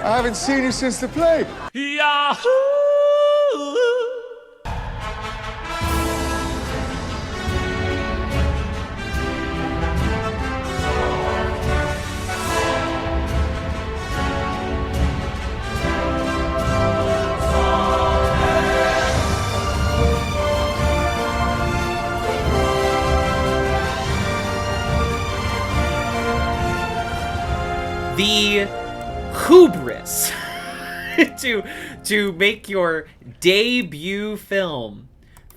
I haven't seen you since the plague. Yahoo! The hubris to make your debut film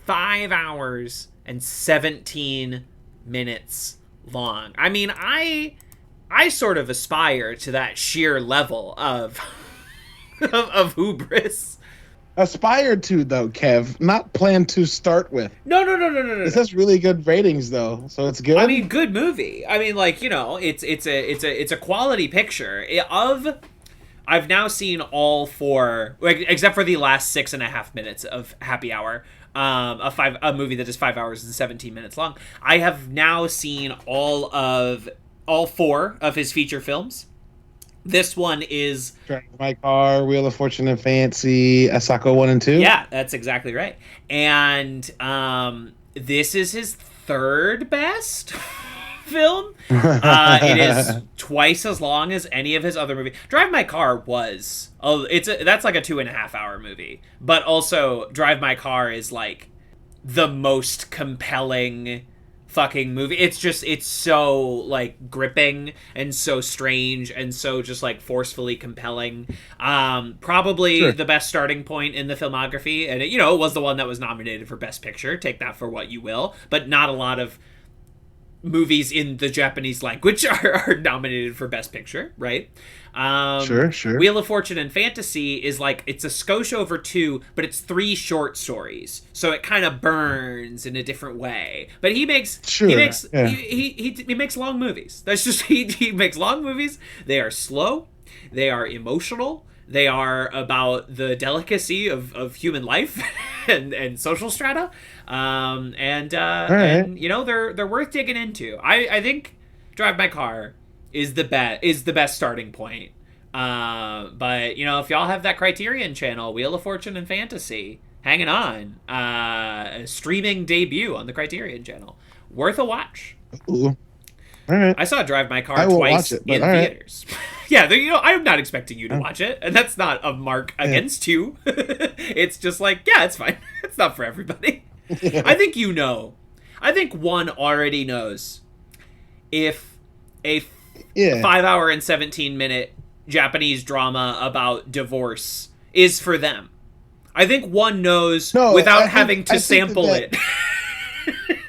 5 hours and 17 minutes long. I mean, I sort of aspire to that sheer level of of hubris. Aspired to, though, Kev, not plan to start with. No. This has really good ratings, though, so it's good. I mean, good movie. I mean, like, you know, it's a quality picture of. I've now seen all 4, like, except for the last 6.5 minutes of Happy Hour, a movie that is 5 hours and 17 minutes long. I have now seen all 4 of his feature films. This one is Drive My Car, Wheel of Fortune and Fancy, Asako 1 and 2. Yeah, that's exactly right. And this is his 3rd best film. It is twice as long as any of his other movies. Drive My Car was that's like a 2.5 hour movie, but also Drive My Car is like the most compelling fucking movie. It's so like gripping and so strange and so just like forcefully compelling. Probably the best starting point in the filmography, and it was the one that was nominated for Best Picture. Take that for what you will, but not a lot of movies in the Japanese language are nominated for Best Picture, right? Sure. Wheel of Fortune and Fantasy is like, it's a skosh over 2, but it's 3 short stories, so it kind of burns in a different way. But he makes he makes long movies. That's just he makes long movies. They are slow, they are emotional, they are about the delicacy of human life and social strata. And they're worth digging into. I think Drive My Car is the best starting point. But if y'all have that Criterion channel, Wheel of Fortune and Fantasy hanging on, a streaming debut on the Criterion channel, worth a watch. Ooh. All right. I saw Drive My Car twice in theaters. Yeah, I'm not expecting you to watch it, and that's not a mark against you. It's just like, yeah, it's fine. It's not for everybody. Yeah. I think one already knows if a 5 hour and 17 minute Japanese drama about divorce is for them. I think one knows without having to sample it.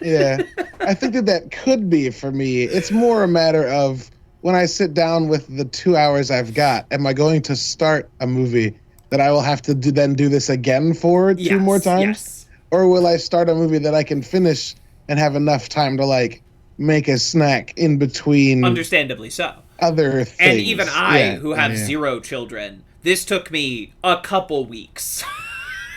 Yeah, I think that could be for me. It's more a matter of when I sit down with the 2 hours I've got, am I going to start a movie that I will have to do this again for 2 more times? Yes. Or will I start a movie that I can finish and have enough time to, like, make a snack in between? Understandably so. Other things. And even I, who have 0 children, this took me a couple weeks.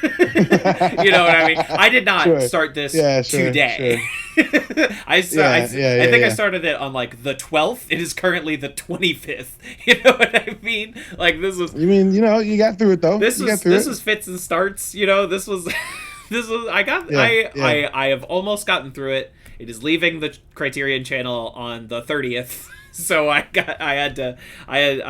You know what I mean? I did not start this today. Sure. I think I started it on like the 12th. It is currently the 25th. You know what I mean? Like, this was. You mean, you got through it though. This was fits and starts. This was. I have almost gotten through it. It is leaving the Criterion channel on the 30th. So I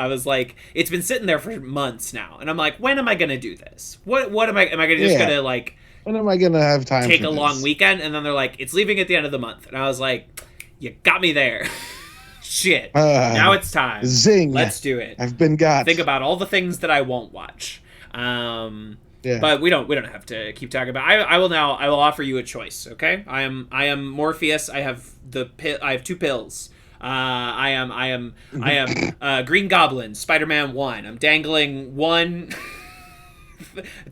was like, it's been sitting there for months now, and I'm like, when am I gonna do this? What am I gonna just gonna like? When am I gonna have time? Take a long weekend, and then they're like, it's leaving at the end of the month, and I was like, you got me there. Shit. Now it's time. Zing. Let's do it. I've been got. Think about all the things that I won't watch. But we don't have to keep talking about. I will offer you a choice. Okay. I am Morpheus. I have 2 pills. I am Green Goblin, Spider-Man 1. I'm dangling one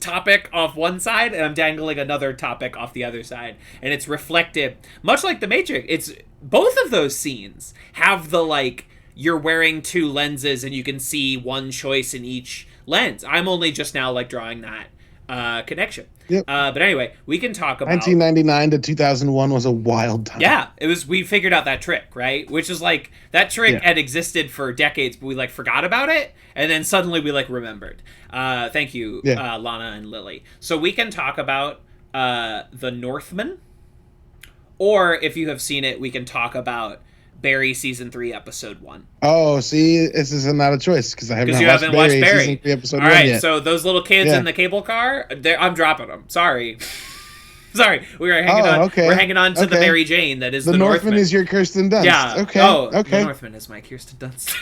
topic off one side, and I'm dangling another topic off the other side, and it's reflected, much like The Matrix. It's both of those scenes have the, like, you're wearing 2 lenses and you can see one choice in each lens. I'm only just now, like, drawing that connection. Yep. But anyway, we can talk about 1999 to 2001 was a wild time. Yeah, it was. We figured out that trick, right? Which is like that trick had existed for decades, but we like forgot about it, and then suddenly we like remembered. Thank you, Lana and Lily. So we can talk about the Northman, or if you have seen it, we can talk about Barry season 3 episode 1. Oh, see, this is not a choice because I haven't watched watched Barry season 3 episode All 1 right, yet. so those little kids in the cable car, I'm dropping them. Sorry. Sorry, we are hanging on. Okay. We're hanging on to the Mary Jane that is the Northman. Is your Kirsten Dunst. Yeah. Okay. Okay. The Northman is my Kirsten Dunst.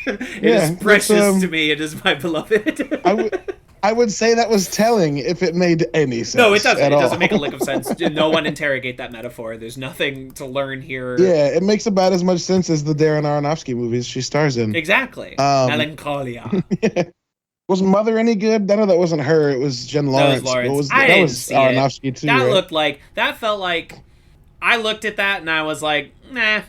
It is precious to me. It is my beloved. I would say that was telling if it made any sense. No, it doesn't. It doesn't all. make a lick of sense. No one interrogate that metaphor. There's nothing to learn here. Yeah, it makes about as much sense as the Darren Aronofsky movies she stars in. Exactly. Melancholia. Was Mother any good? I know that wasn't her. It was Jen Lawrence. That was Lawrence. That was Aronofsky too. That that felt like. I looked at that and I was like, nah.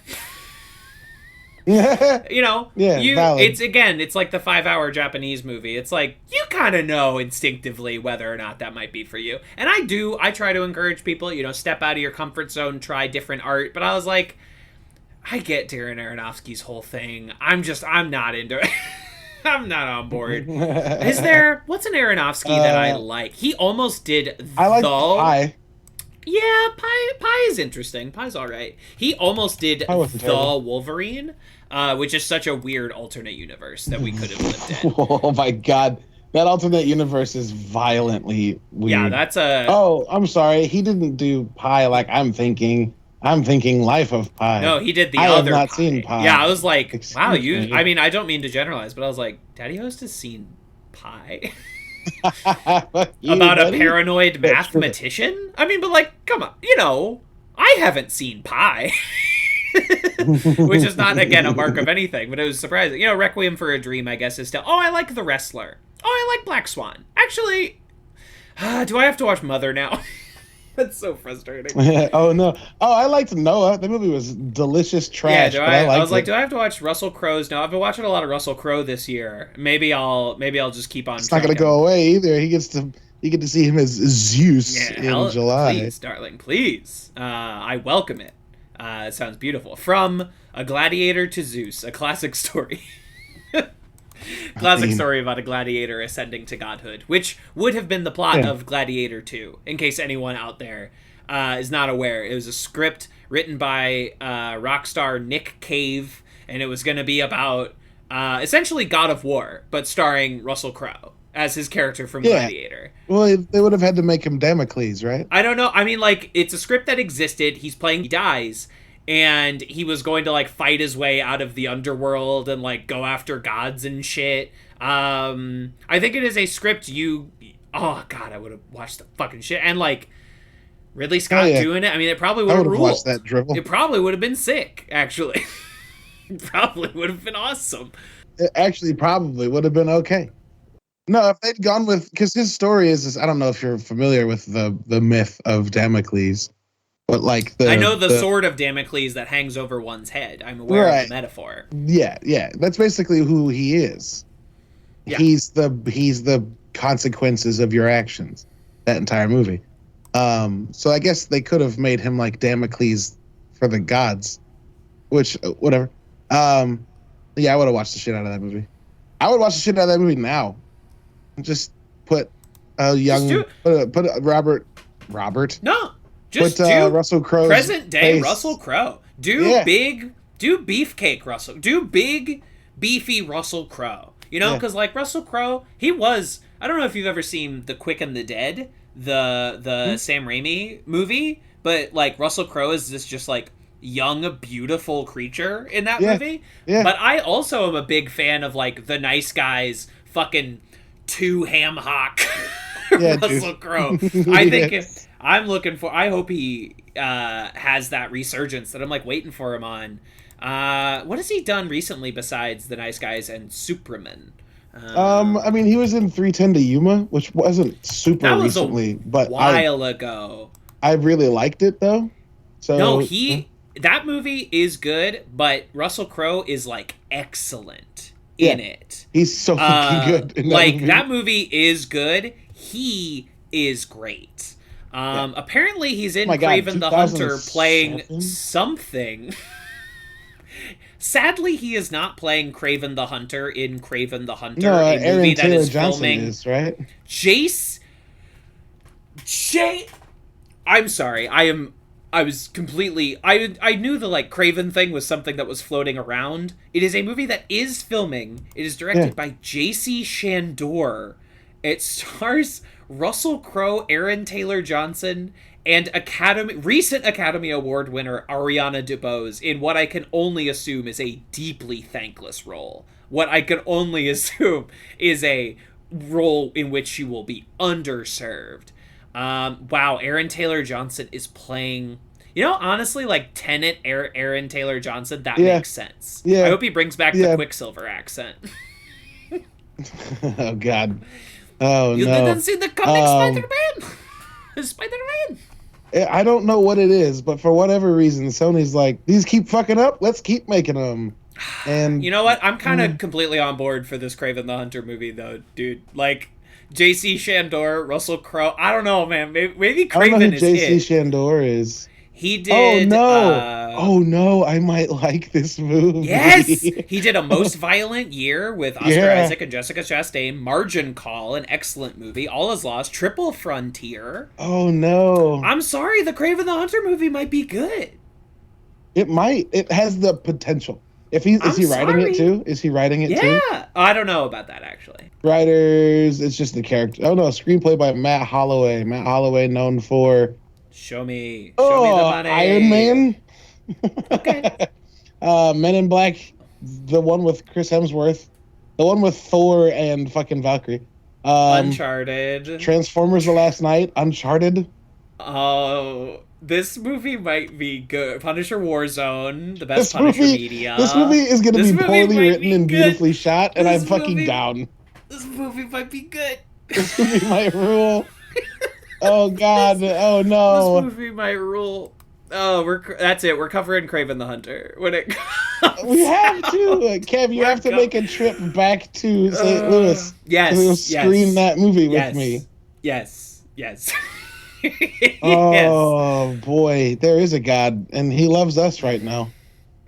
Valid. It's like the 5-hour Japanese movie. It's like you kind of know instinctively whether or not that might be for you. And I try to encourage people, step out of your comfort zone, try different art. But I was like, I get Darren Aronofsky's whole thing. I'm not into it. I'm not on board. What's an Aronofsky that I like? He almost did I like Pie. Yeah, Pie is interesting. Pie's all right. He almost did The Wolverine, which is such a weird alternate universe that we could have lived in. Oh my god. That alternate universe is violently weird. Yeah, that's a... Oh, I'm sorry. He didn't do Pie like I'm thinking. I'm thinking Life of Pi. No, he did the other I have not Pi. seen Pi. Yeah, I was like, wow, me. I mean, I don't mean to generalize, but I was like, Daddy Host has seen Pi? About a paranoid mathematician? I mean, but like, come on, I haven't seen Pi. Which is not, again, a mark of anything, but it was surprising. Requiem for a Dream, I guess, is still... Oh, I like The Wrestler. Oh, I like Black Swan. Actually, do I have to watch Mother now? That's so frustrating. Oh, no. Oh, I liked Noah. The movie was delicious trash, but I was like, do I have to watch Russell Crowe's? No, I've been watching a lot of Russell Crowe this year. Maybe I'll just keep on. It's not going to go away either. You get to see him as Zeus in July. Please, darling, please. I welcome it. It sounds beautiful. From A Gladiator to Zeus, a classic story. Story about a gladiator ascending to godhood, which would have been the plot of Gladiator 2, in case anyone out there is not aware. It was a script written by rock star Nick Cave, and it was going to be about essentially God of War, but starring Russell Crowe as his character from Gladiator. Well, they would have had to make him Damocles, right? I don't know. I mean, like, it's a script that existed. He dies, and he was going to, like, fight his way out of the underworld and, like, go after gods and shit. I think it is a script oh, God, I would have watched the fucking shit. And, like, Ridley Scott doing it, I mean, it probably would have ruled. Watched that drivel. It probably would have been sick, actually. It probably would have been awesome. It actually probably would have been okay. No, if they'd gone with... Because his story is... I don't know if you're familiar with the myth of Damocles. But like I know the sword of Damocles that hangs over one's head. I'm aware of the metaphor. Yeah. That's basically who he is. Yeah. He's the consequences of your actions. That entire movie. So I guess they could have made him like Damocles for the gods. Which, whatever. I would have watched the shit out of that movie. I would watch the shit out of that movie now. Just put a young... Put Robert... No! Just do Russell Crowe's present day face. Russell Crowe. Do beefcake Russell. Do big beefy Russell Crowe. Because like Russell Crowe, he was. I don't know if you've ever seen The Quick and the Dead, the Sam Raimi movie, but like Russell Crowe is this just like young, beautiful creature in that movie. Yeah. But I also am a big fan of like the nice guys, fucking two ham hock Russell Crowe. I think. I hope he has that resurgence that I'm like waiting for him on. What has he done recently besides The Nice Guys and Superman? I mean, he was in 3:10 to Yuma, which wasn't super recently, but a while ago. I really liked it though. So no, that movie is good, but Russell Crowe is like excellent in it. He's so fucking good in that like movie. that movie is good. He is great. Apparently he's in Oh my God, Kraven the Hunter 2007? playing something. Sadly, he is not playing Kraven the Hunter in Kraven the Hunter, No, a movie Aaron that Taylor is Johnson filming is, right? I'm sorry. I was completely I knew the like Kraven thing was something that was floating around. It is a movie that is filming. It is directed by J.C. Shandor. It stars Russell Crowe, Aaron Taylor Johnson, and recent Academy Award winner Ariana DeBose in what I can only assume is a deeply thankless role. What I can only assume is a role in which she will be underserved. Wow, Aaron Taylor Johnson is playing... honestly, like Tenet Aaron Taylor Johnson, that makes sense. Yeah. I hope he brings back the Quicksilver accent. Oh, God. Oh, you no. didn't see the comic Spider-Man? Spider-Man? I don't know what it is, but for whatever reason, Sony's like, these keep fucking up, let's keep making them. And you know what? I'm kind of completely on board for this Kraven the Hunter movie, though, dude. Like, J.C. Shandor, Russell Crowe. I don't know, man. Maybe Kraven I don't know who is J.C. it. Shandor is. He did... Oh, no. I might like this movie. Yes! He did A Most Violent Year with Oscar Isaac and Jessica Chastain. Margin Call, an excellent movie. All Is Lost. Triple Frontier. Oh, no. I'm sorry. The Kraven the Hunter movie might be good. It might. It has the potential. Is he writing it too? Is he writing it too? Yeah. I don't know about that, actually. Writers, it's just the character. Oh, no. Screenplay by Matt Holloway. Matt Holloway, known for... Show me the money. Iron Man. Okay. Men in Black, the one with Chris Hemsworth, the one with Thor and fucking Valkyrie. Uncharted. Transformers: The Last Night. Uncharted. Oh, this movie might be good. Punisher Warzone, the best Punisher media. This movie is going to be poorly written and beautifully shot, and I'm fucking down. This movie might be good. This movie might rule. Oh, God. Oh, no. This movie might rule. Oh, that's it. We're covering Kraven the Hunter. When it comes we have to. Kev, you have to make a trip back to St. Louis. Yes. To screen that movie with me. Yes. Yes. Oh, boy. There is a God, and he loves us right now.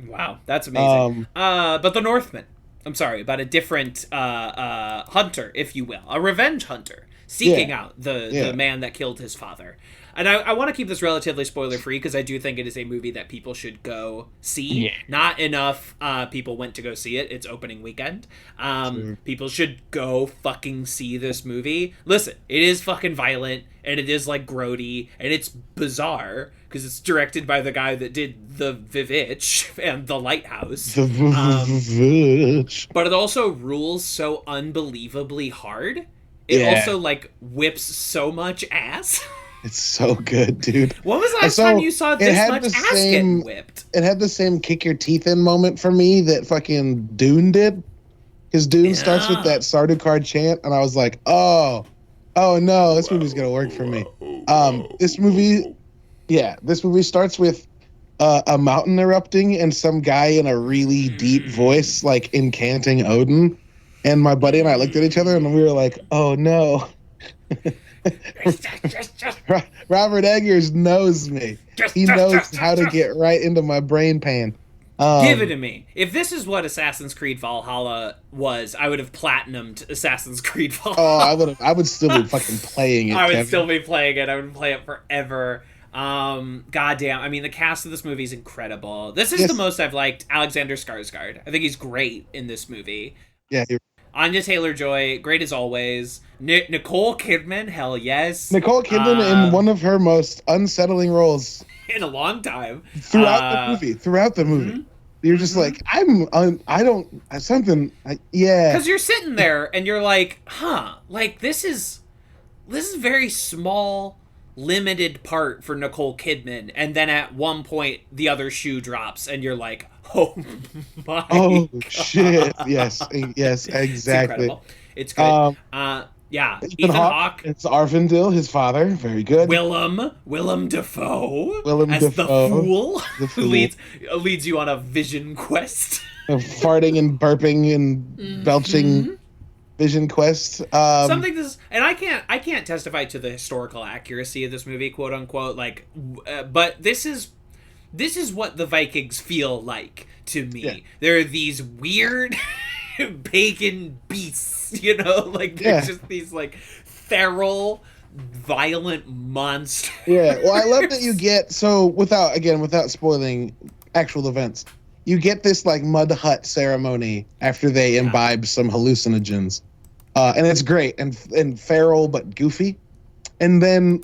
Wow. That's amazing. But the Northman. I'm sorry, about a different hunter, if you will. A revenge hunter. Seeking out the man that killed his father. And I want to keep this relatively spoiler-free because I do think it is a movie that people should go see. Yeah. Not enough people went to go see it. It's opening weekend. People should go fucking see this movie. Listen, it is fucking violent, and it is, like, grody, and it's bizarre because it's directed by the guy that did The Vivitch and The Lighthouse. The Vivitch. But it also rules so unbelievably hard. It also, like, whips so much ass. It's so good, dude. When was the last time you saw this much ass getting whipped? It had the same kick your teeth in moment for me that fucking Dune did. Because Dune starts with that Sardaukar chant, and I was like, oh no, this movie's going to work for me. This movie starts with a mountain erupting and some guy in a really deep voice, like, incanting Odin. And my buddy and I looked at each other and we were like, oh no. Robert Eggers knows me. He knows how to get right into my brain pan. Give it to me. If this is what Assassin's Creed Valhalla was, I would have platinumed Assassin's Creed Valhalla. I would still be fucking playing it. I would still be playing it. I would play it forever. Goddamn. I mean, the cast of this movie is incredible. This is the most I've liked Alexander Skarsgård. I think he's great in this movie. Yeah, Anya Taylor-Joy, great as always. Nicole Kidman, hell yes. Nicole Kidman in one of her most unsettling roles in a long time. Throughout the movie. Mm-hmm. You're just like, Because you're sitting there and you're like, like this is very small, limited part for Nicole Kidman. And then at one point, the other shoe drops and you're like, oh my God. Shit. Yes, exactly. It's good. Ethan Hawke. It's Arvindil, his father. Very good. Willem Dafoe. The fool. Who leads you on a vision quest. Of farting and burping and belching Vision Quest. Something this, and I can't testify to the historical accuracy of this movie, quote unquote. Like, but this is what the Vikings feel like to me. Yeah. There are these weird pagan beasts, you know, like they're just these like feral, violent monsters. Yeah, well, I love that you get, so without spoiling actual events, you get this like mud hut ceremony after they imbibe some hallucinogens, and it's great and feral but goofy. And then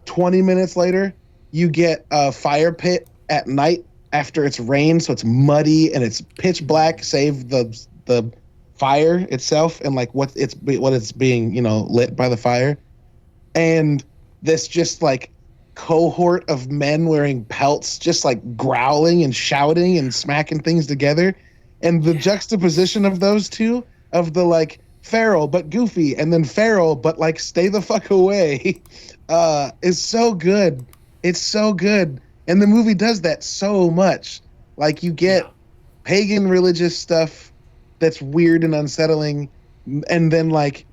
20 minutes later, you get a fire pit at night after it's rained, so it's muddy and it's pitch black, save the fire itself and like what it's being, you know, lit by the fire. And this just like cohort of men wearing pelts just like growling and shouting and smacking things together, and the juxtaposition of those two, of the like feral but goofy and then feral but like stay the fuck away, is so good. It's so good, and the movie does that so much. Like you get pagan religious stuff that's weird and unsettling, and then like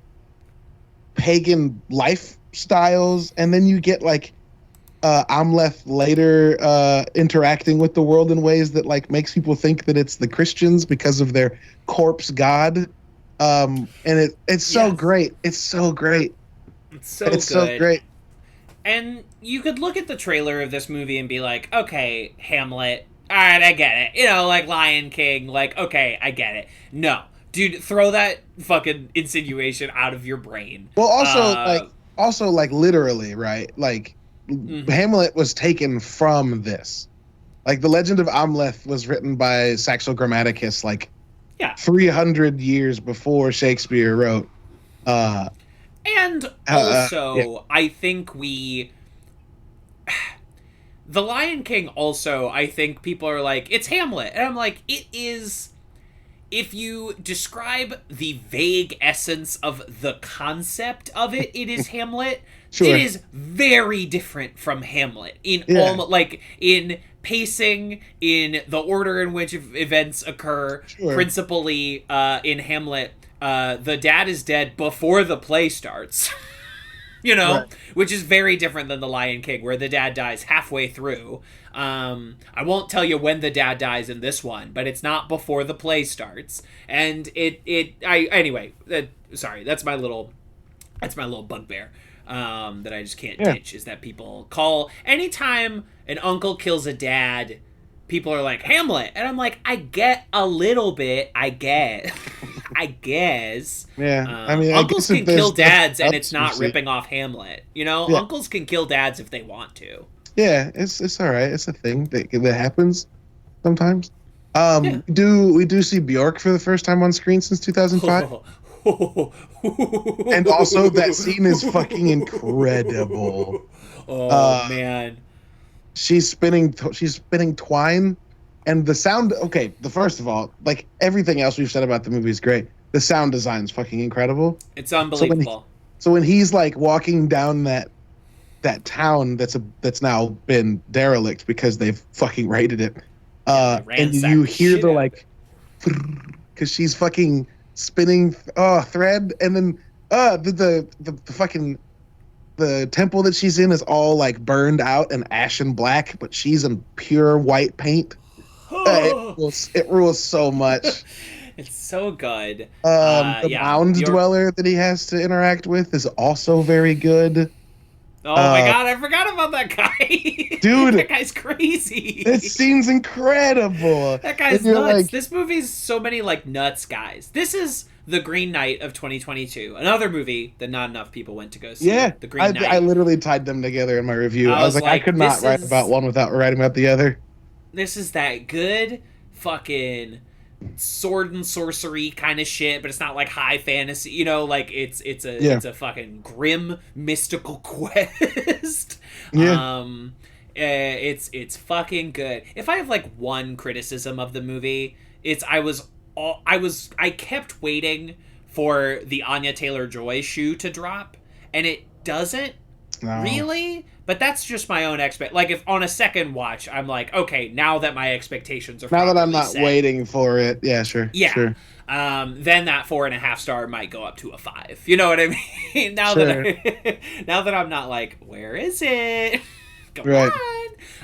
pagan lifestyles, and then you get like Amleth later interacting with the world in ways that like makes people think that it's the Christians because of their corpse god, and it's so great. It's so great. It's so good. So great. And you could look at the trailer of this movie and be like, okay, Hamlet, all right, I get it. You know, like Lion King, like, okay, I get it. No, dude, throw that fucking insinuation out of your brain. Well, also like literally, right? Like Hamlet was taken from this. Like the Legend of Amleth was written by Saxo Grammaticus, like 300 years before Shakespeare wrote. And also, I think The Lion King also, I think people are like, it's Hamlet. And I'm like, it is... If you describe the vague essence of the concept of it, it is Hamlet. Sure. It is very different from Hamlet in almost like in pacing, in the order in which events occur. Sure. Principally, in Hamlet, the dad is dead before the play starts. You know, right. Which is very different than The Lion King, where the dad dies halfway through. I won't tell you when the dad dies in this one, but it's not before the play starts. And anyway, sorry, that's my little bugbear that I just can't ditch, is that people call anytime an uncle kills a dad, people are like, Hamlet. And I'm like, I get a little bit, I guess. Yeah. I mean, uncles can kill dads and it's not ripping off Hamlet. You know, uncles can kill dads if they want to. Yeah, it's all right. It's a thing that happens sometimes. We do see Bjork for the first time on screen since 2005. And also that scene is fucking incredible. Oh man. She's spinning twine, and the sound, the first of all, like everything else we've said about the movie is great. The sound design is fucking incredible. It's unbelievable. So when he's like walking down that town that's now been derelict because they've fucking raided it, and you hear the like, because she's fucking spinning thread, and then the fucking the temple that she's in is all like burned out and ashen black, but she's in pure white paint. It rules so much. It's so good. The mound dweller that he has to interact with is also very good. Oh my god, I forgot about that guy. Dude. That guy's crazy. This scene's incredible. That guy's nuts. This movie's so many like nuts guys. This is The Green Knight of 2022. Another movie that not enough people went to go see. Yeah. The Green Knight. I literally tied them together in my review. I was like, I could not write about one without writing about the other. This is that good fucking sword and sorcery kind of shit, but it's not like high fantasy, you know, like it's a fucking grim mystical quest. It's fucking good. If I have like one criticism of the movie, it's I kept waiting for the Anya Taylor-Joy shoe to drop, and it doesn't really, But that's just my own like if on a second watch, I'm like, okay, now that my expectations are Now that I'm not set, waiting for it. Yeah, sure. yeah. Sure. Then that 4.5 star might go up to a 5. You know what I mean? Now Sure. now that I'm not like, where is it? Come Right.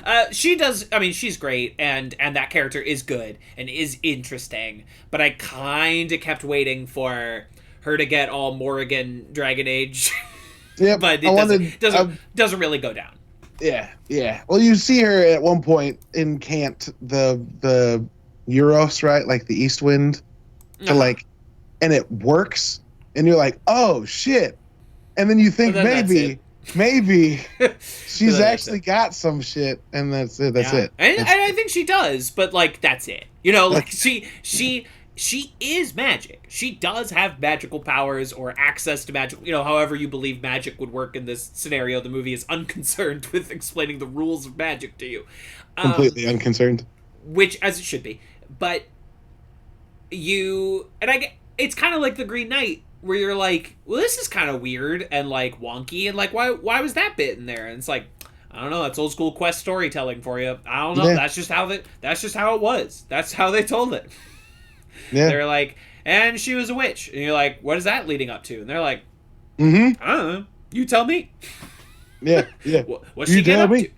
on. She does. I mean, she's great, and that character is good and is interesting. But I kind of kept waiting for her to get all Morrigan Dragon Age. Yep. But it doesn't really go down. Yeah. Yeah. Well, you see her at one point incant the Euros, right? Like the East Wind, to like, and it works, and you're like, oh shit, and then you think maybe she's actually got some shit, and that's it. That's it. And I think she does, but like that's it. You know, like she is magic. She does have magical powers or access to magic. You know, however you believe magic would work in this scenario, the movie is unconcerned with explaining the rules of magic to you. Completely unconcerned. Which, as it should be, but it's kind of like the Green Knight, where you're like, well, this is kind of weird and like wonky, and like why was that bit in there? And it's like, I don't know, that's old school Quest storytelling for you. I don't know. Yeah. That's just how it was. That's how they told it. Yeah. They're like, and she was a witch, and you're like, what is that leading up to? And they're like, I don't know. You tell me. Yeah. What's she get up to?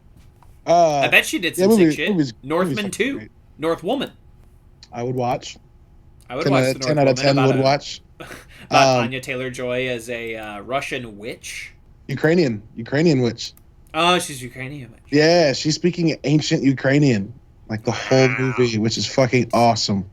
I bet she did some sick shit. Northman 2. Northwoman. I would watch. I would watch the 10 out of 10 would watch. Anya Taylor-Joy as a Russian witch. Ukrainian witch. Oh, she's Ukrainian witch. Yeah, she's speaking ancient Ukrainian, like the whole movie, which is fucking awesome.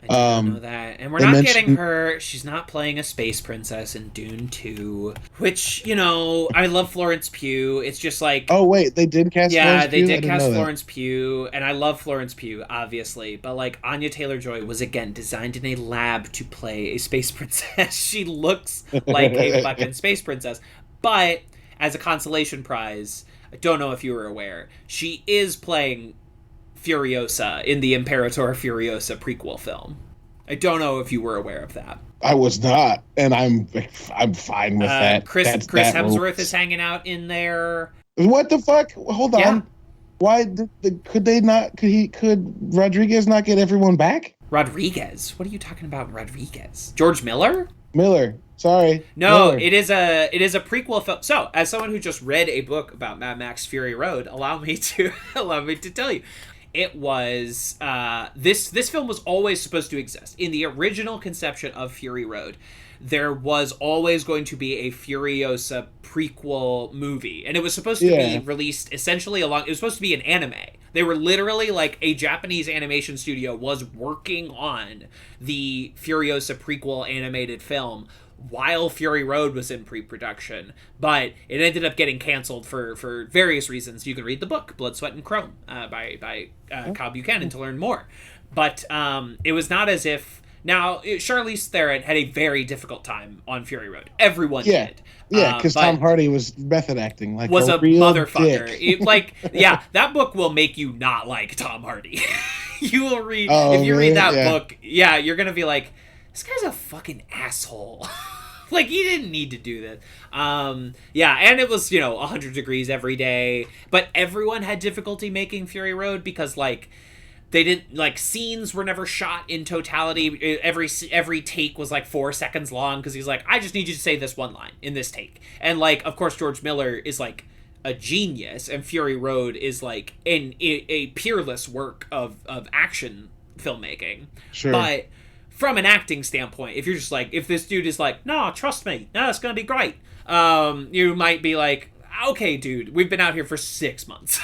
I didn't know that. And we're not getting her. She's not playing a space princess in Dune 2, which, you know, I love Florence Pugh. It's just like... Oh, wait, they did cast Florence Pugh? Yeah, they did cast Florence Pugh, and I love Florence Pugh, obviously, but, like, Anya Taylor-Joy was, again, designed in a lab to play a space princess. She looks like a fucking space princess. But, as a consolation prize, I don't know if you were aware, she is playing Furiosa in the Imperator Furiosa prequel film. I don't know if you were aware of that. I was not, and I'm fine with that. Chris Hemsworth is hanging out in there. What the fuck? Hold on. Why could Rodriguez not get everyone back? Rodriguez? What are you talking about, Rodriguez? George Miller? Sorry. No, Miller. it is a prequel film. So, as someone who just read a book about Mad Max Fury Road, allow me to tell you. It was this film was always supposed to exist. In the original conception of Fury Road, there was always going to be a Furiosa prequel movie, and it was supposed to be released essentially it was supposed to be an anime. They were literally like a Japanese animation studio was working on the Furiosa prequel animated film while Fury Road was in pre-production, but it ended up getting canceled for various reasons. You can read the book Blood, Sweat, and Chrome by Kyle Buchanan to learn more. But it was not as if... Now, Charlize Theron had a very difficult time on Fury Road. Everyone did. Yeah, because Tom Hardy was method acting like was a motherfucker. Dick. That book will make you not like Tom Hardy. You will read... if you read that book, you're going to be like, this guy's a fucking asshole. Like, he didn't need to do that. And it was, 100 degrees every day. But everyone had difficulty making Fury Road because, like, they didn't, like, scenes were never shot in totality. Every take was, like, 4 seconds long because he's like, I just need you to say this one line in this take. And, like, of course, George Miller is, like, a genius, and Fury Road is, like, a peerless work of action filmmaking. Sure. But... from an acting standpoint, if you're just like, if this dude is like, no, trust me, no, it's gonna be great, you might be like, okay, dude, we've been out here for 6 months.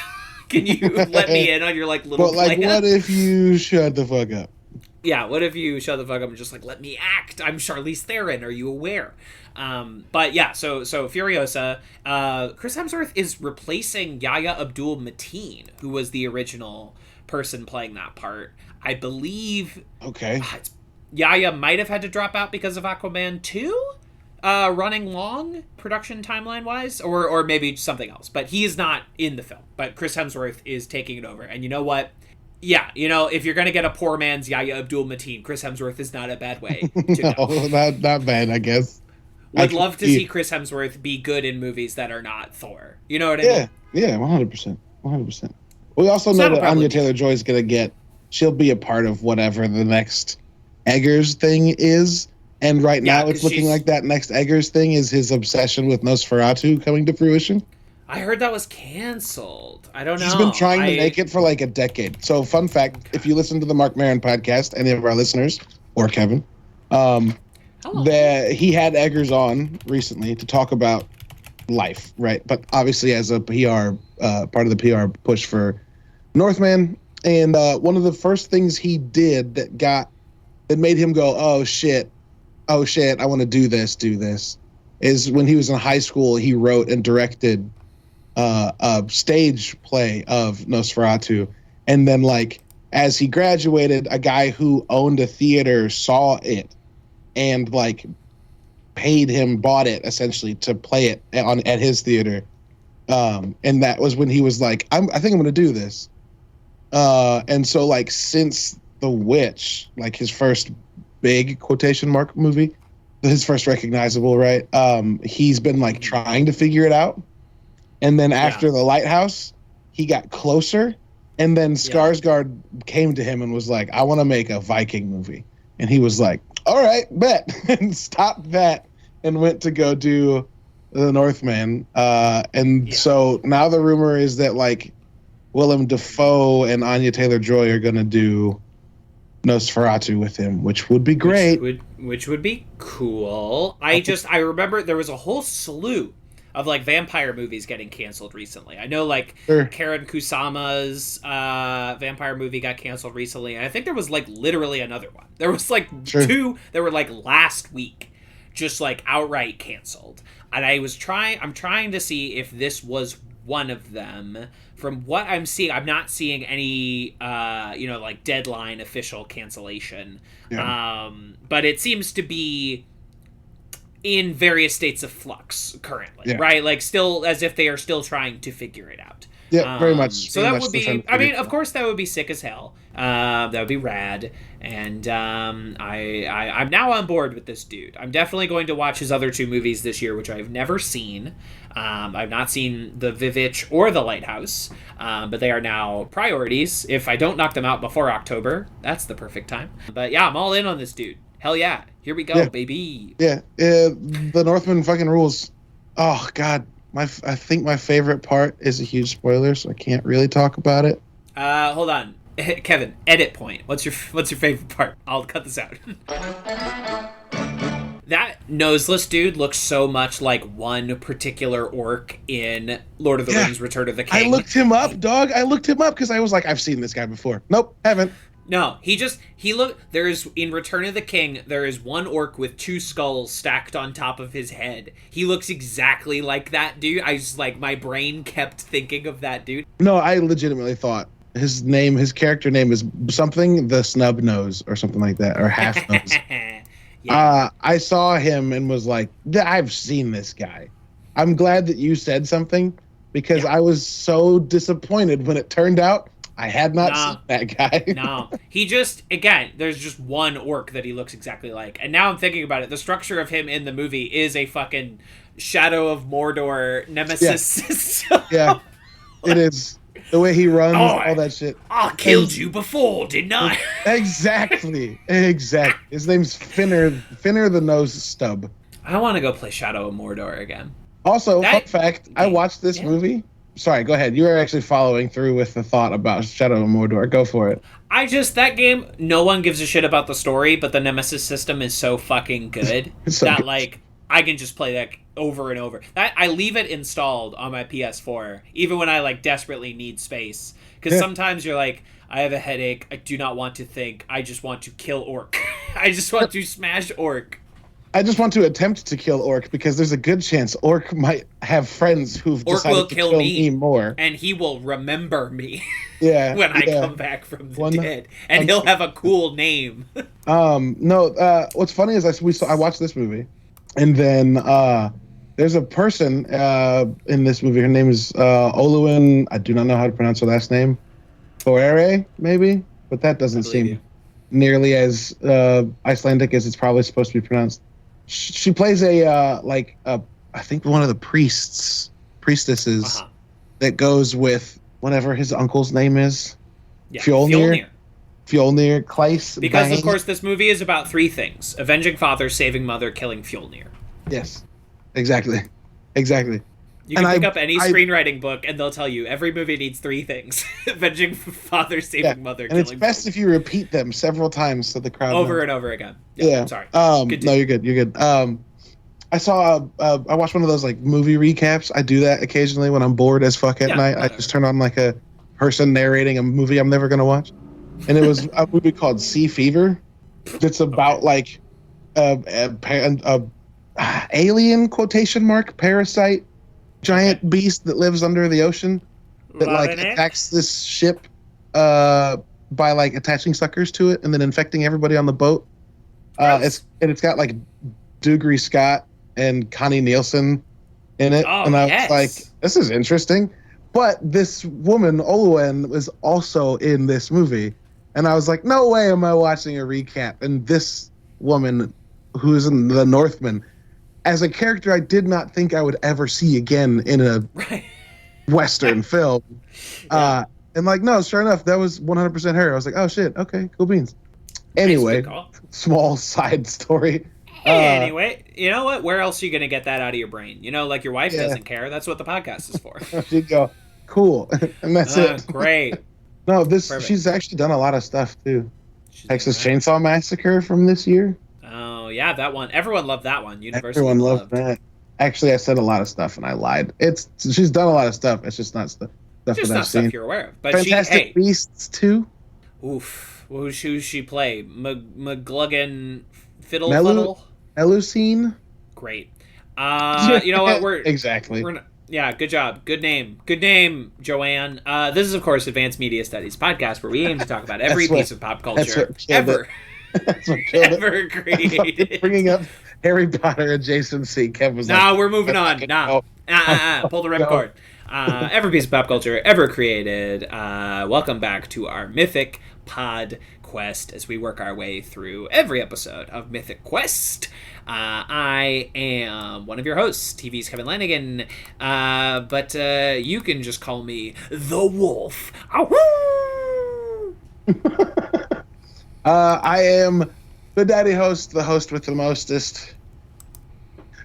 Can you let me in on your like little plan? What if you shut the fuck up? Yeah, what if you shut the fuck up and just like let me act? I'm Charlize Theron. Are you aware? But yeah, so Furiosa, Chris Hemsworth is replacing Yahya Abdul-Mateen, who was the original person playing that part. I believe. Okay. Yahya might have had to drop out because of Aquaman 2 running long production timeline-wise, or maybe something else. But he is not in the film. But Chris Hemsworth is taking it over. And you know what? Yeah, if you're going to get a poor man's Yahya Abdul-Mateen, Chris Hemsworth is not a bad way to go. No, not bad, I guess. Would love to see Chris Hemsworth be good in movies that are not Thor. You know what I mean? Yeah, 100%. 100%. We also know that Anya Taylor-Joy is going to she'll be a part of whatever the next Eggers thing is. And right now it's looking like that next Eggers thing is his obsession with Nosferatu coming to fruition. I heard that was canceled. I don't know. He's been trying to make it for like a decade. So fun fact, if you listen to the Mark Maron podcast, any of our listeners, or Kevin, that he had Eggers on recently to talk about life, right? But obviously as a PR, part of the PR push for Northman. And one of the first things he did that made him go, oh shit, I want to do this, is when he was in high school, he wrote and directed a stage play of Nosferatu. And then like, as he graduated, a guy who owned a theater saw it and like bought it essentially to play it at his theater. And that was when he was like, I think I'm going to do this. And so like, since The Witch, like his first big quotation mark movie, his first recognizable, right? He's been like trying to figure it out. And then after The Lighthouse, he got closer. And then Skarsgård came to him and was like, I want to make a Viking movie. And he was like, all right, bet. And stopped that and went to go do The Northman. So now the rumor is that like Willem Dafoe and Anya Taylor-Joy are going to do Nosferatu with him, which would be great. Which would be cool. I remember there was a whole slew of like vampire movies getting canceled recently. I know like Karen Kusama's vampire movie got canceled recently, and I think there was like literally another one. There was like two that were like last week, just like outright canceled. And I'm trying to see if this was one of them. From what I'm seeing, I'm not seeing any like deadline official cancellation. Yeah. But it seems to be in various states of flux currently, right? Like still as if they are still trying to figure it out. Yeah, very much. So that would be, I mean, of course that would be sick as hell. That would be rad. And I'm now on board with this dude. I'm definitely going to watch his other two movies this year, which I've never seen. I've not seen The Vivitch or The Lighthouse, but they are now priorities. If I don't knock them out before October, that's the perfect time. But yeah, I'm all in on this dude. Hell yeah. Here we go, baby. Yeah, The Northman fucking rules. Oh, God. I think my favorite part is a huge spoiler, so I can't really talk about it. Hold on. Kevin, edit point. What's your favorite part? I'll cut this out. That noseless dude looks so much like one particular orc in Lord of the Rings Return of the King. I looked him up, dog. I looked him up because I was like, I've seen this guy before. Nope, haven't. No, in Return of the King, there is one orc with two skulls stacked on top of his head. He looks exactly like that dude. My brain kept thinking of that dude. No, I legitimately thought his character name is something the Snub Nose or something like that, or Half Nose. I saw him and was like, I've seen this guy. I'm glad that you said something because I was so disappointed when it turned out I had not seen that guy. No. There's just one orc that he looks exactly like. And now I'm thinking about it. The structure of him in the movie is a fucking Shadow of Mordor nemesis system. Yeah, it is. The way he runs, all that shit. I killed you before, didn't I? Exactly. His name's Finner the Nose Stub. I want to go play Shadow of Mordor again. Also, fun fact, I watched this movie. Sorry, go ahead. You were actually following through with the thought about Shadow of Mordor. Go for it. That game, no one gives a shit about the story, but the Nemesis system is so fucking good good. I can just play that over and over. I leave it installed on my PS4, even when I desperately need space. Because sometimes you're like, I have a headache. I do not want to think. I just want to kill orc. I just want to smash orc. I just want to attempt to kill Orc because there's a good chance Orc might have friends who've decided to kill me more. And he will remember me when I come back from the dead. And he'll have a cool name. What's funny is I watched this movie, and then there's a person in this movie. Her name is Oluwin. I do not know how to pronounce her last name. Boere, maybe? But that doesn't seem nearly as Icelandic as it's probably supposed to be pronounced. She plays I think one of the priestesses that goes with whatever his uncle's name is. Yeah, Fjolnir. Kleist. Because, Bang. of course, this movie is about three things. Avenging father, saving mother, killing Fjolnir. Yes. Exactly. You can pick up any screenwriting book, and they'll tell you every movie needs three things: avenging father, saving mother, and killing. it's best if you repeat them several times so the crowd over knows. and over again. Yeah. Sorry. No, you're good. I saw. I watched one of those like movie recaps. I do that occasionally when I'm bored as fuck at night. Whatever. I just turn on like a person narrating a movie I'm never gonna watch, and it was a movie called Sea Fever. It's about like alien quotation mark parasite giant beast that lives under the ocean that attacks this ship by like attaching suckers to it and then infecting everybody on the boat. It's got like Dougray Scott and Connie Nielsen in it, and I was like, this is interesting. But this woman Olwen was also in this movie, and I was like, no way am I watching a recap. And this woman, who is in The Northman, as a character I did not think I would ever see again in a Western film. And like, no, sure enough, that was 100% her. I was like, oh shit, okay, cool beans. Anyway, small side story. Anyway, you know what? Where else are you going to get that out of your brain? You know, like your wife doesn't care. That's what the podcast is for. She'd go, cool. And that's it. Great. No, she's actually done a lot of stuff too. Texas Chainsaw Massacre from this year. Oh, yeah, that one. Everyone loved that one. Everyone loved that. Actually, I said a lot of stuff and I lied. She's done a lot of stuff. It's just not stuff that I've seen. Stuff you're aware of. But Fantastic Beasts 2. Oof. Who she play? McGluggan Fiddle? Melusine. Great. You know what? Exactly. Yeah, good job. Good name, Joanne. This is, of course, Advanced Media Studies podcast, where we aim to talk about every piece of pop culture ever created. Bringing up Harry Potter adjacency. Kev was we're moving on. Pull the ripcord. Every piece of pop culture ever created. Welcome back to our Mythic PodQuest as we work our way through every episode of Mythic Quest. I am one of your hosts, TV's Kevin Lanigan, but you can just call me the Wolf. I am the daddy host, the host with the mostest,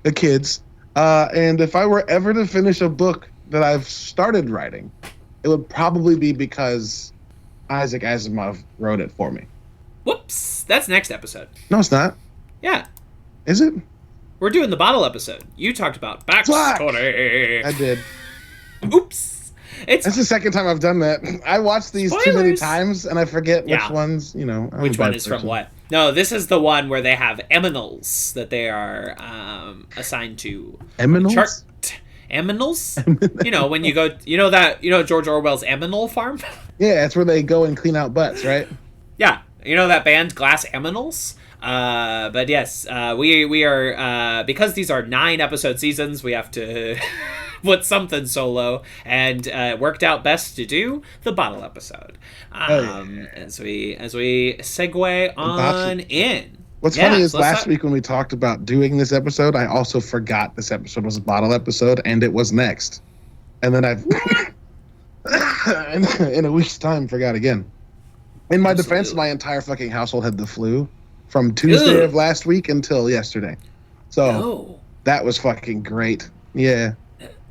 the kids. And if I were ever to finish a book that I've started writing, it would probably be because Isaac Asimov wrote it for me. Whoops. That's next episode. No, it's not. Yeah. Is it? We're doing the bottle episode. You talked about backstory. I did. Oops. That's the second time I've done that. I watched these too many times, and I forget which ones, Which one is from what? No, this is the one where they have eminals that they are assigned to. Eminals? Eminals? You know, when you go... George Orwell's Eminal Farm? Yeah, that's where they go and clean out butts, right? Yeah. You know that band, Glass Eminals? But yes, we are... because these are 9-episode seasons, we have to... put something solo, and it worked out best to do the bottle episode. As we segue on in. What's funny is last week when we talked about doing this episode, I also forgot this episode was a bottle episode, and it was next. And then I've in a week's time forgot again. In my defense, my entire fucking household had the flu from Tuesday of last week until yesterday. So that was fucking great. Yeah.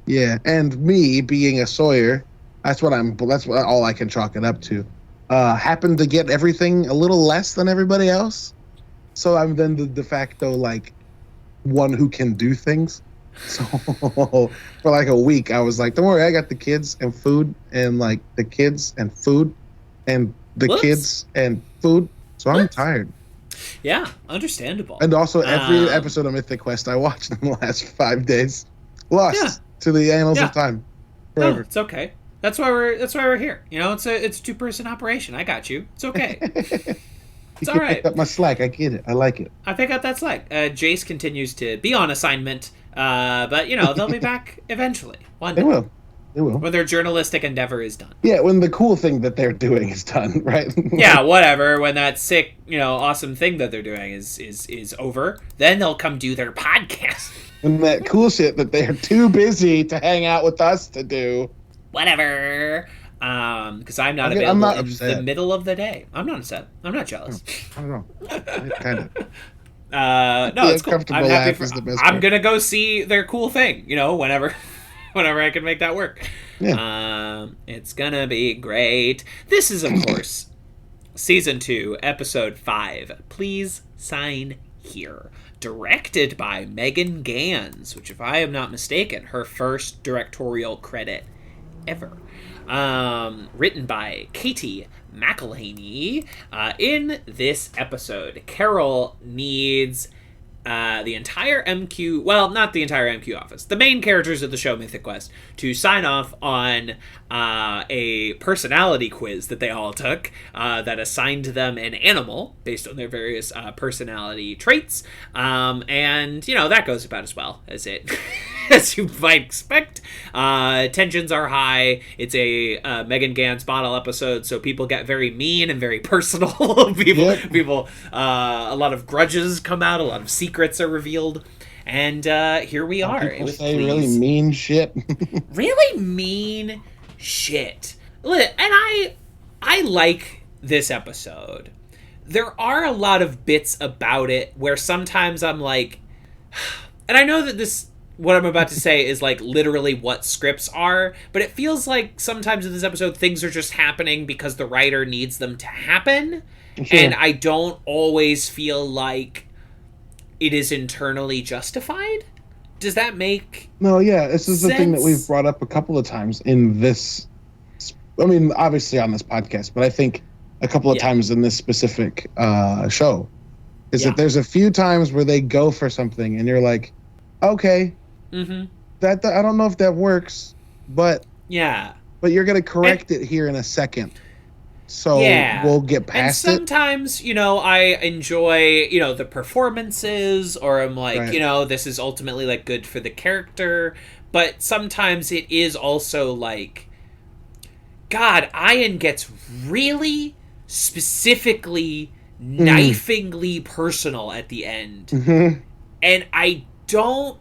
Yeah, and me being a Sawyer, that's what all I can chalk it up to. Happened to get everything a little less than everybody else, so I'm then the de facto like one who can do things. So for like a week, I was like, "Don't worry, I got the kids and food, and like the kids and food, and the kids and food." So I'm tired. Yeah, understandable. And also, every episode of Mythic Quest I watched in the last 5 days, lost to the annals of time. Forever. No, it's okay. That's why we're here. You know, it's a 2-person operation. I got you. It's okay. It's all right. Pick up my slack. I get it. I like it. I pick up that slack. Jace continues to be on assignment, but they'll be back eventually. One day. They will. They will. When their journalistic endeavor is done. Yeah, when the cool thing that they're doing is done, right? Yeah, whatever. When that sick, awesome thing that they're doing is over, then they'll come do their podcast. And that cool shit that they're too busy to hang out with us to do. Whatever. Because I'm not available in the middle of the day. I'm not upset. I'm not jealous. I don't know. Kind of. No, it's cool. I'm happy I'm part. gonna go see their cool thing. Whenever I can make that work. Yeah. It's gonna be great. This is, of course, Season 2, Episode 5. Please sign here. Directed by Megan Gans, which, if I am not mistaken, her first directorial credit ever. Written by Katie McElhaney. In this episode, Carol needs the entire MQ, well, not the entire MQ office, the main characters of the show Mythic Quest, to sign off on a personality quiz that they all took that assigned them an animal based on their various personality traits. And, that goes about as well as it as you might expect. Tensions are high. It's a Megan Gans bottle episode, so people get very mean and very personal. People, a lot of grudges come out, a lot of secrets are revealed, and here we are. People say really mean shit. Really mean shit. And I like this episode. There are a lot of bits about it where sometimes I'm like, and I know that what I'm about to say is like literally what scripts are, but it feels like sometimes in this episode things are just happening because the writer needs them to happen. Sure. And I don't always feel like it is internally justified. Does that make No, yeah, this is sense? The thing that we've brought up a couple of times in this, I mean, obviously on this podcast, but I think a couple of times in this specific show, is that there's a few times where they go for something and you're like, okay, that I don't know if that works, but but you're gonna correct it here in a second, so we'll get past it. And sometimes, I enjoy, the performances, or I'm like, this is ultimately like good for the character, but sometimes it is also like, God, Ian gets really specifically knifingly personal at the end, and I don't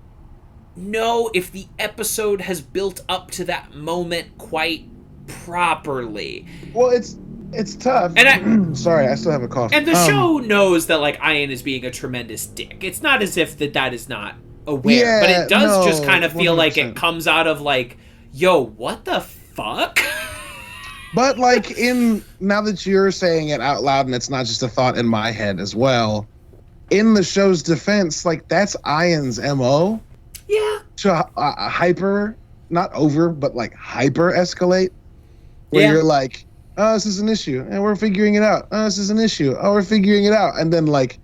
know if the episode has built up to that moment quite properly. Well, it's tough. And sorry, I still have a cough. And the show knows that like Ian is being a tremendous dick. It's not as if that is not aware, but it does just kind of feel 100%. Like it comes out of like, yo, what the fuck? But like now that you're saying it out loud and it's not just a thought in my head as well, in the show's defense, like that's Ian's MO. Yeah. To hyper, not over, but like hyper escalate. Where you're like, oh, this is an issue, and we're figuring it out. Oh, this is an issue. Oh, we're figuring it out. And then like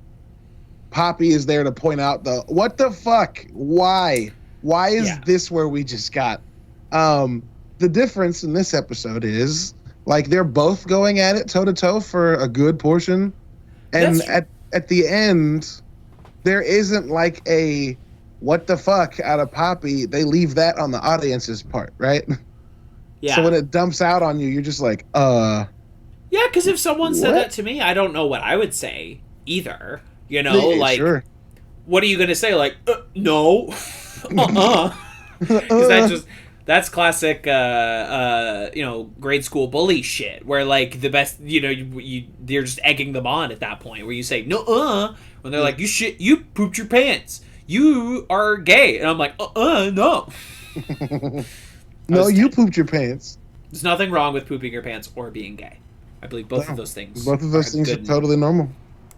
Poppy is there to point out what the fuck? Why? Why is this where we just got? The difference in this episode is like they're both going at it toe to toe for a good portion. And at the end, there isn't like a what the fuck out of Poppy. They leave that on the audience's part, right? Yeah. So when it dumps out on you, you're just like, Yeah, because if someone said that to me, I don't know what I would say either. Like, sure. What are you going to say? Like, no. Because that's classic, grade school bully shit, where like the best, you're just egging them on at that point, where you say no, when they're like, you pooped your pants, you are gay, and I'm like, no. No, you pooped your pants. There's nothing wrong with pooping your pants or being gay. I believe both of those things. Both of those things are totally normal.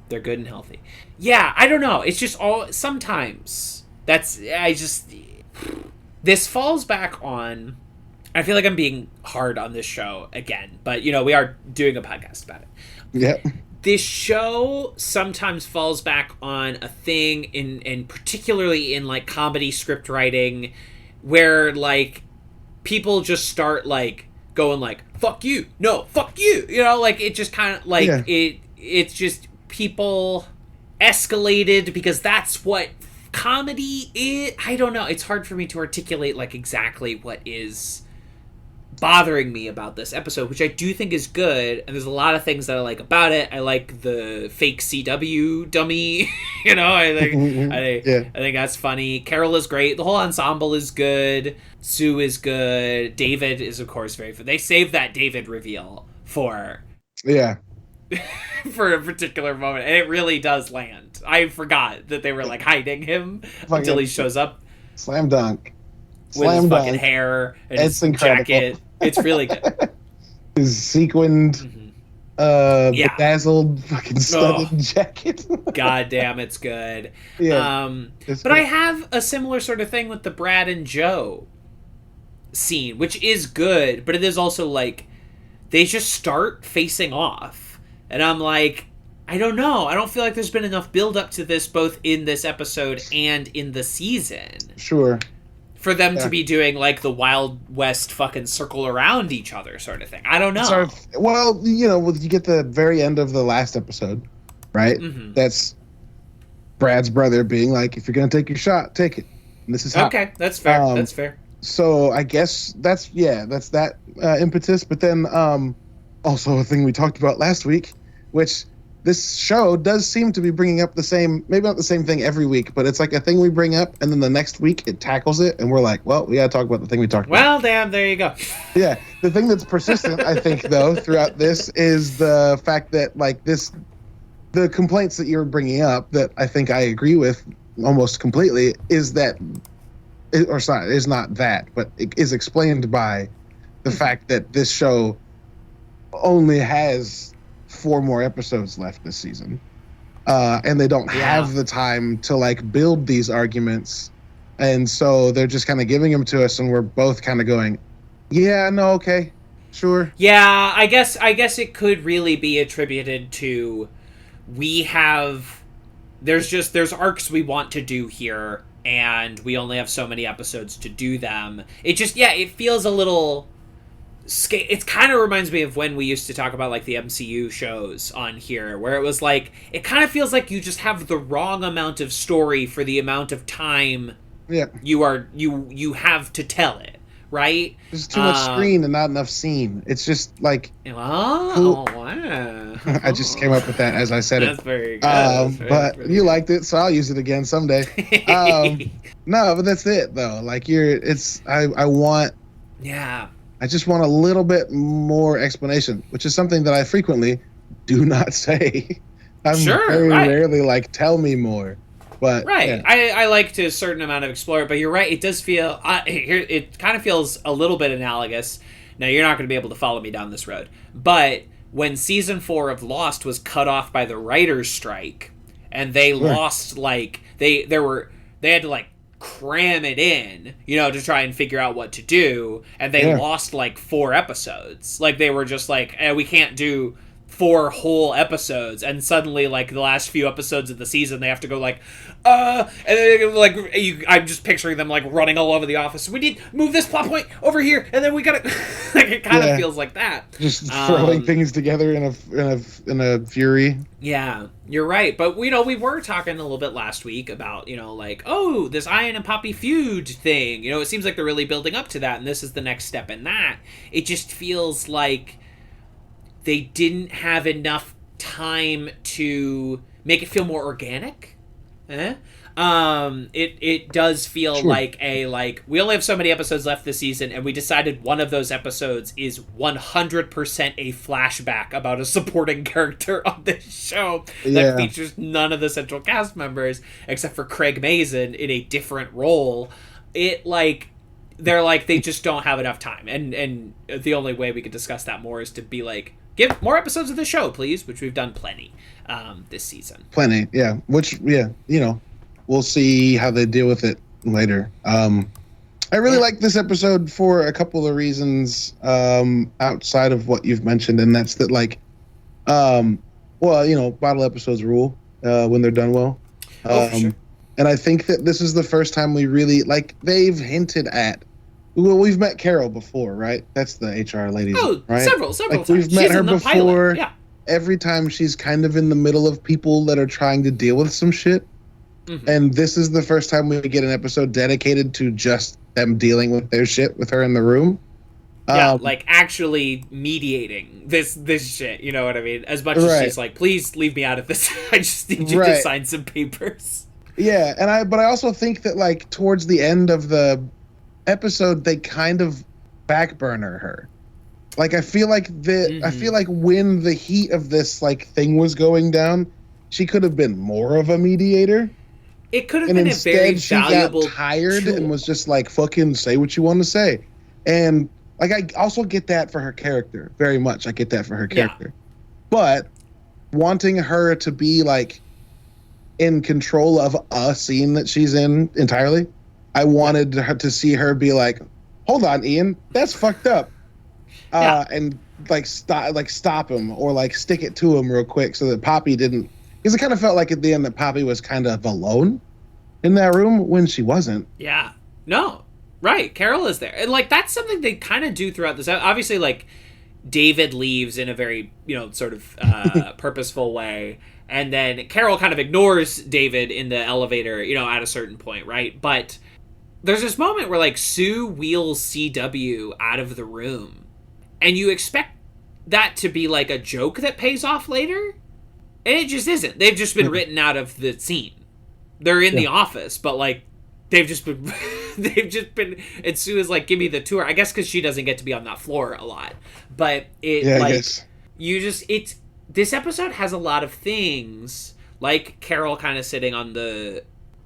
They're good and healthy. Yeah, I don't know. It's just sometimes this falls back on, I feel like I'm being hard on this show again, but we are doing a podcast about it. Yeah. This show sometimes falls back on a thing in particularly in like comedy script writing where like people just start like going like, fuck you, no, fuck you, like it just kind of like it's just people escalated because that's what comedy is. I don't know, it's hard for me to articulate like exactly what is bothering me about this episode, which I do think is good, and there's a lot of things that I like about it. I like the fake CW dummy, I think that's funny. Carol is great. The whole ensemble is good. Sue is good. David is, of course, very fun. They saved that David reveal for a particular moment, and it really does land. I forgot that they were like hiding him until he shows up. Slam dunk. With his fucking hair and his jacket. It's really good. His sequined, bedazzled, fucking studded jacket. God damn, it's good. Yeah, but good. I have a similar sort of thing with the Brad and Joe scene, which is good, but it is also like they just start facing off. And I'm like, I don't know. I don't feel like there's been enough build up to this both in this episode and in the season. Sure. For them to be doing, like, the Wild West fucking circle around each other sort of thing. I don't know. Well, you get the very end of the last episode, right? Mm-hmm. That's Brad's brother being like, if you're going to take your shot, take it. And this is how. Okay, that's fair. That's fair. So I guess that's that impetus. But then also a thing we talked about last week, which this show does seem to be bringing up the same, maybe not the same thing every week, but it's like a thing we bring up, and then the next week it tackles it, and we're like, well, we got to talk about the thing we talked about. Well, damn, there you go. Yeah, the thing that's persistent, I think, though, throughout this is the fact that, like, the complaints that you're bringing up that I think I agree with almost completely is that, or sorry, is not that, but it is explained by the fact that this show only has 4 more episodes left this season, and they don't have the time to like build these arguments, and so they're just kind of giving them to us, and we're both kind of going, yeah, no, okay, sure. Yeah, I guess it could really be attributed to there's arcs we want to do here, and we only have so many episodes to do them. It just it feels a little. It kind of reminds me of when we used to talk about like the MCU shows on here, where it was like, it kind of feels like you just have the wrong amount of story for the amount of time you have to tell it, right? There's too much screen and not enough scene. It's just like, wow. I just came up with that as I said That's it. very good. But you liked it, so I'll use it again someday. No, but that's it though. Like I just want a little bit more explanation, which is something that I frequently do not say. I'm very rarely like, tell me more. But right, yeah. I like to a certain amount of explore it, but you're right. It does feel it kind of feels a little bit analogous. Now you're not going to be able to follow me down this road, but when season 4 of Lost was cut off by the writers' strike, and they lost like they had to like cram it in, to try and figure out what to do, and they lost like 4 episodes. Like they were just like, we can't do 4 whole episodes, and suddenly like the last few episodes of the season they have to go like and then, like I'm just picturing them like running all over the office. We need to move this plot point over here, and then we gotta like it kind of feels like that, just throwing things together in a fury. Yeah, you're right. But we were talking a little bit last week about like, oh, this Ian and Poppy feud thing, it seems like they're really building up to that, and this is the next step in that. It just feels like they didn't have enough time to make it feel more organic. It does feel like we only have so many episodes left this season, and we decided one of those episodes is 100% a flashback about a supporting character on this show that features none of the central cast members except for Craig Mazin in a different role. They're like, they just don't have enough time, and the only way we could discuss that more is to be like, give more episodes of the show, please, which we've done plenty this season. Plenty, yeah. Which, we'll see how they deal with it later. I really like this episode for a couple of reasons outside of what you've mentioned, and that's that, like, bottle episodes rule when they're done well. For sure. And I think that this is the first time we really, like, they've hinted at. Well, we've met Carol before, right? That's the HR lady, right? Several like, times. We've met her before. Pilot. Yeah. Every time she's kind of in the middle of people that are trying to deal with some shit. Mm-hmm. And this is the first time we get an episode dedicated to just them dealing with their shit with her in the room. Yeah, like actually mediating this shit, you know what I mean? As much as she's like, please leave me out of this. I just need you to sign some papers. Yeah, but I also think that like towards the end of the episode, they kind of backburner her. Like I feel like when the heat of this like thing was going down, she could have been more of a mediator. It could have been a very valuable. She got tired and was just like, fucking say what you want to say. And like I also get that for her character very much. I get that for her character, but wanting her to be like in control of a scene that she's in entirely, I wanted her to see her be like, hold on, Ian, that's fucked up. And like stop him or like stick it to him real quick so that Poppy didn't, because it kind of felt like at the end that Poppy was kind of alone in that room when she wasn't. Yeah. No. Right. Carol is there. And like that's something they kind of do throughout this. Obviously, like David leaves in a very, sort of purposeful way. And then Carol kind of ignores David in the elevator, at a certain point, right? But there's this moment where, like, Sue wheels CW out of the room. And you expect that to be, like, a joke that pays off later. And it just isn't. They've just been written out of the scene. They're in the office, but, like, they've just been... And Sue is like, give me the tour. I guess because she doesn't get to be on that floor a lot. But this episode has a lot of things, like Carol kind of sitting on the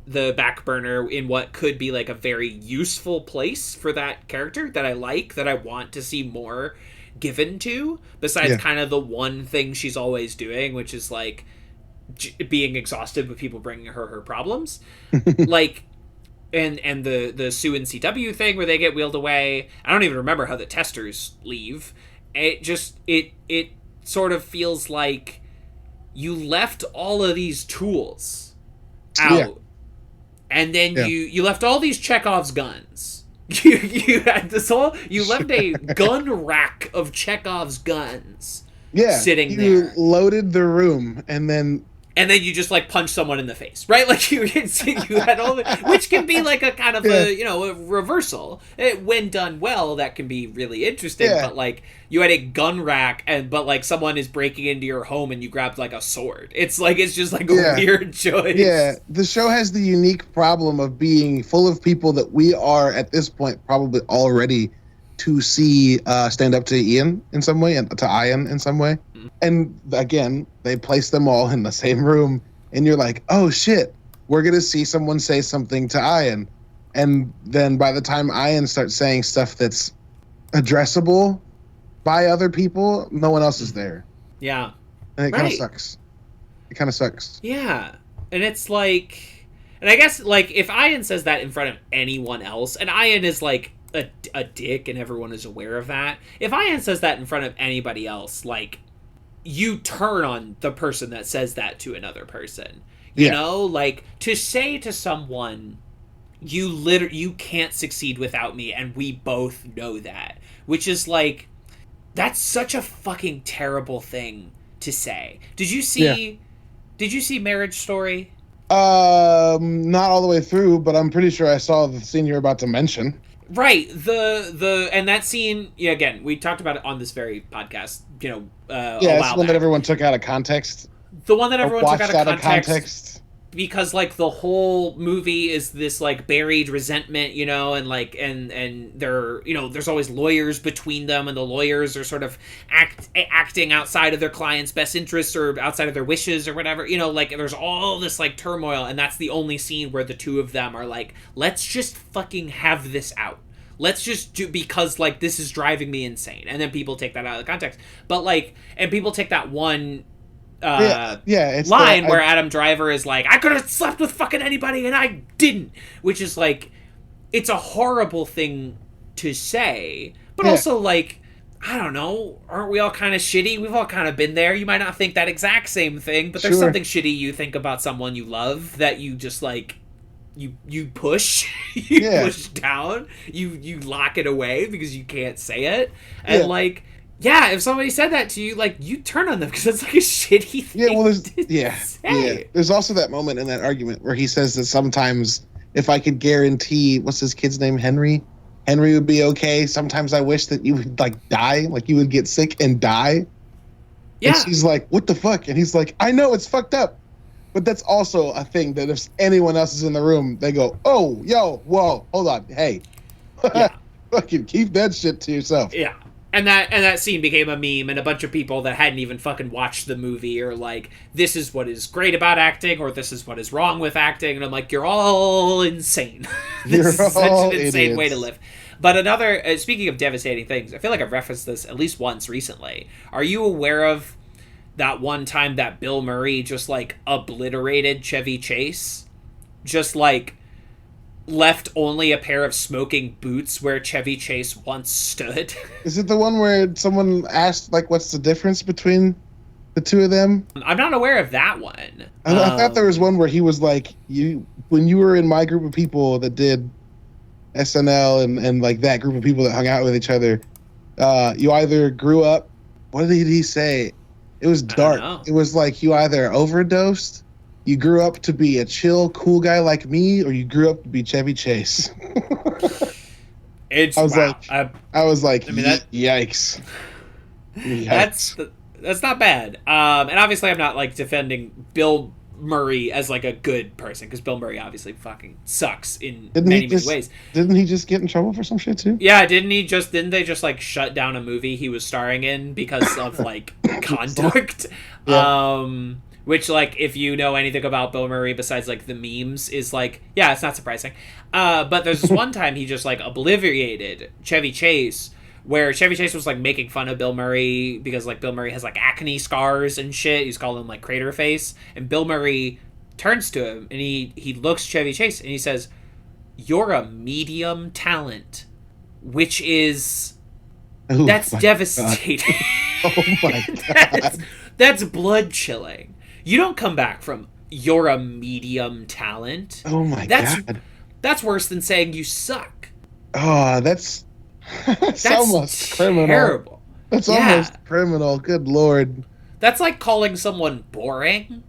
back burner in what could be like a very useful place for that character that I like, that I want to see more given to, besides kind of the one thing she's always doing, which is like being exhausted with people bringing her problems. Like, and the Sue and CW thing where they get wheeled away. I don't even remember how the testers leave. It sort of feels like you left all of these tools out, and then you left all these Chekhov's guns. You had this whole, you left a gun rack of Chekhov's guns sitting there. You loaded the room, and then you just like punch someone in the face, right? Like you had all the, which can be like a kind of a reversal. When done well, that can be really interesting. But like you had a gun rack, but like someone is breaking into your home and you grabbed like a sword. It's just like a weird choice. Yeah, the show has the unique problem of being full of people that we are at this point probably all ready to see stand up to Ian in some way and to Ian in some way. And again, they place them all in the same room, and you're like, oh shit, we're going to see someone say something to Ian. And then by the time Ian starts saying stuff that's addressable by other people, no one else is there. Yeah. And it kind of sucks. It kind of sucks. Yeah. And it's like, and I guess like if Ian says that in front of anyone else, and Ian is like a dick and everyone is aware of that, if Ian says that in front of anybody else, like, you turn on the person that says that to another person. You know, like to say to someone, you can't succeed without me, and we both know that, which is like, that's such a fucking terrible thing to say. Did you see Marriage Story? Not all the way through, but I'm pretty sure I saw the scene you're about to mention. Right, and that scene, again, we talked about it on this very podcast, it's the one that everyone took out of context. The one that everyone took out of context. Because, like, the whole movie is this, like, buried resentment, and, like, and they're, there's always lawyers between them, and the lawyers are sort of acting outside of their client's best interests or outside of their wishes or whatever, like, there's all this, like, turmoil, and that's the only scene where the two of them are like, let's just fucking have this out. Let's just do, because, like, this is driving me insane. And then people take that out of context. But, like, and people take that one it's line where Adam Driver is like, I could have slept with fucking anybody and I didn't, which is like, it's a horrible thing to say, but also like, I don't know, aren't we all kind of shitty? We've all kind of been there. You might not think that exact same thing, but there's something shitty you think about someone you love that you just like, you push push down, you lock it away because you can't say it, and like, if somebody said that to you, like, you turn on them because it's like a shitty thing. There's also that moment in that argument where he says that sometimes if I could guarantee, what's his kid's name, Henry? Henry would be okay. Sometimes I wish that you would like die, like you would get sick and die. Yeah. And she's like, what the fuck? And he's like, I know it's fucked up. But that's also a thing that if anyone else is in the room, they go, oh, yo, whoa, hold on. Hey, Yeah. fucking keep that shit to yourself. Yeah. And that scene became a meme, and a bunch of people that hadn't even fucking watched the movie are like, this is what is great about acting, or this is what is wrong with acting. And I'm like, you're all insane. This is such an insane way to live. But another, speaking of devastating things, I feel like I've referenced this at least once recently. Are you aware of that one time that Bill Murray just, like, obliterated Chevy Chase? Just, like, left only a pair of smoking boots where Chevy Chase once stood. Is it the one where someone asked, like, what's the difference between the two of them? I'm not aware of that one. I thought there was one where he was like, when you were in my group of people that did SNL and like that group of people that hung out with each other, you either grew up, what did he say? It was dark. It was like you either overdosed, you grew up to be a chill, cool guy like me, or you grew up to be Chevy Chase. I was like, I mean, yikes. That's not bad. And obviously I'm not like defending Bill Murray as like a good person, because Bill Murray obviously fucking sucks in many ways. Didn't he just get in trouble for some shit too? Yeah, didn't they just like shut down a movie he was starring in because of like conduct? Yeah. Which, like, if you know anything about Bill Murray besides, like, the memes, is, like, yeah, it's not surprising. But there's this one time he just, like, obliterated Chevy Chase, where Chevy Chase was, like, making fun of Bill Murray because, like, Bill Murray has, like, acne scars and shit. He's calling him, like, crater face. And Bill Murray turns to him, and he looks Chevy Chase, and he says, "You're a medium talent," which is... Oh, that's devastating. Oh, my God. That's blood-chilling. You don't come back from "you're a medium talent." Oh my God. That's worse than saying you suck. Oh, that's almost criminal. Terrible. That's almost criminal. Good Lord. That's like calling someone boring.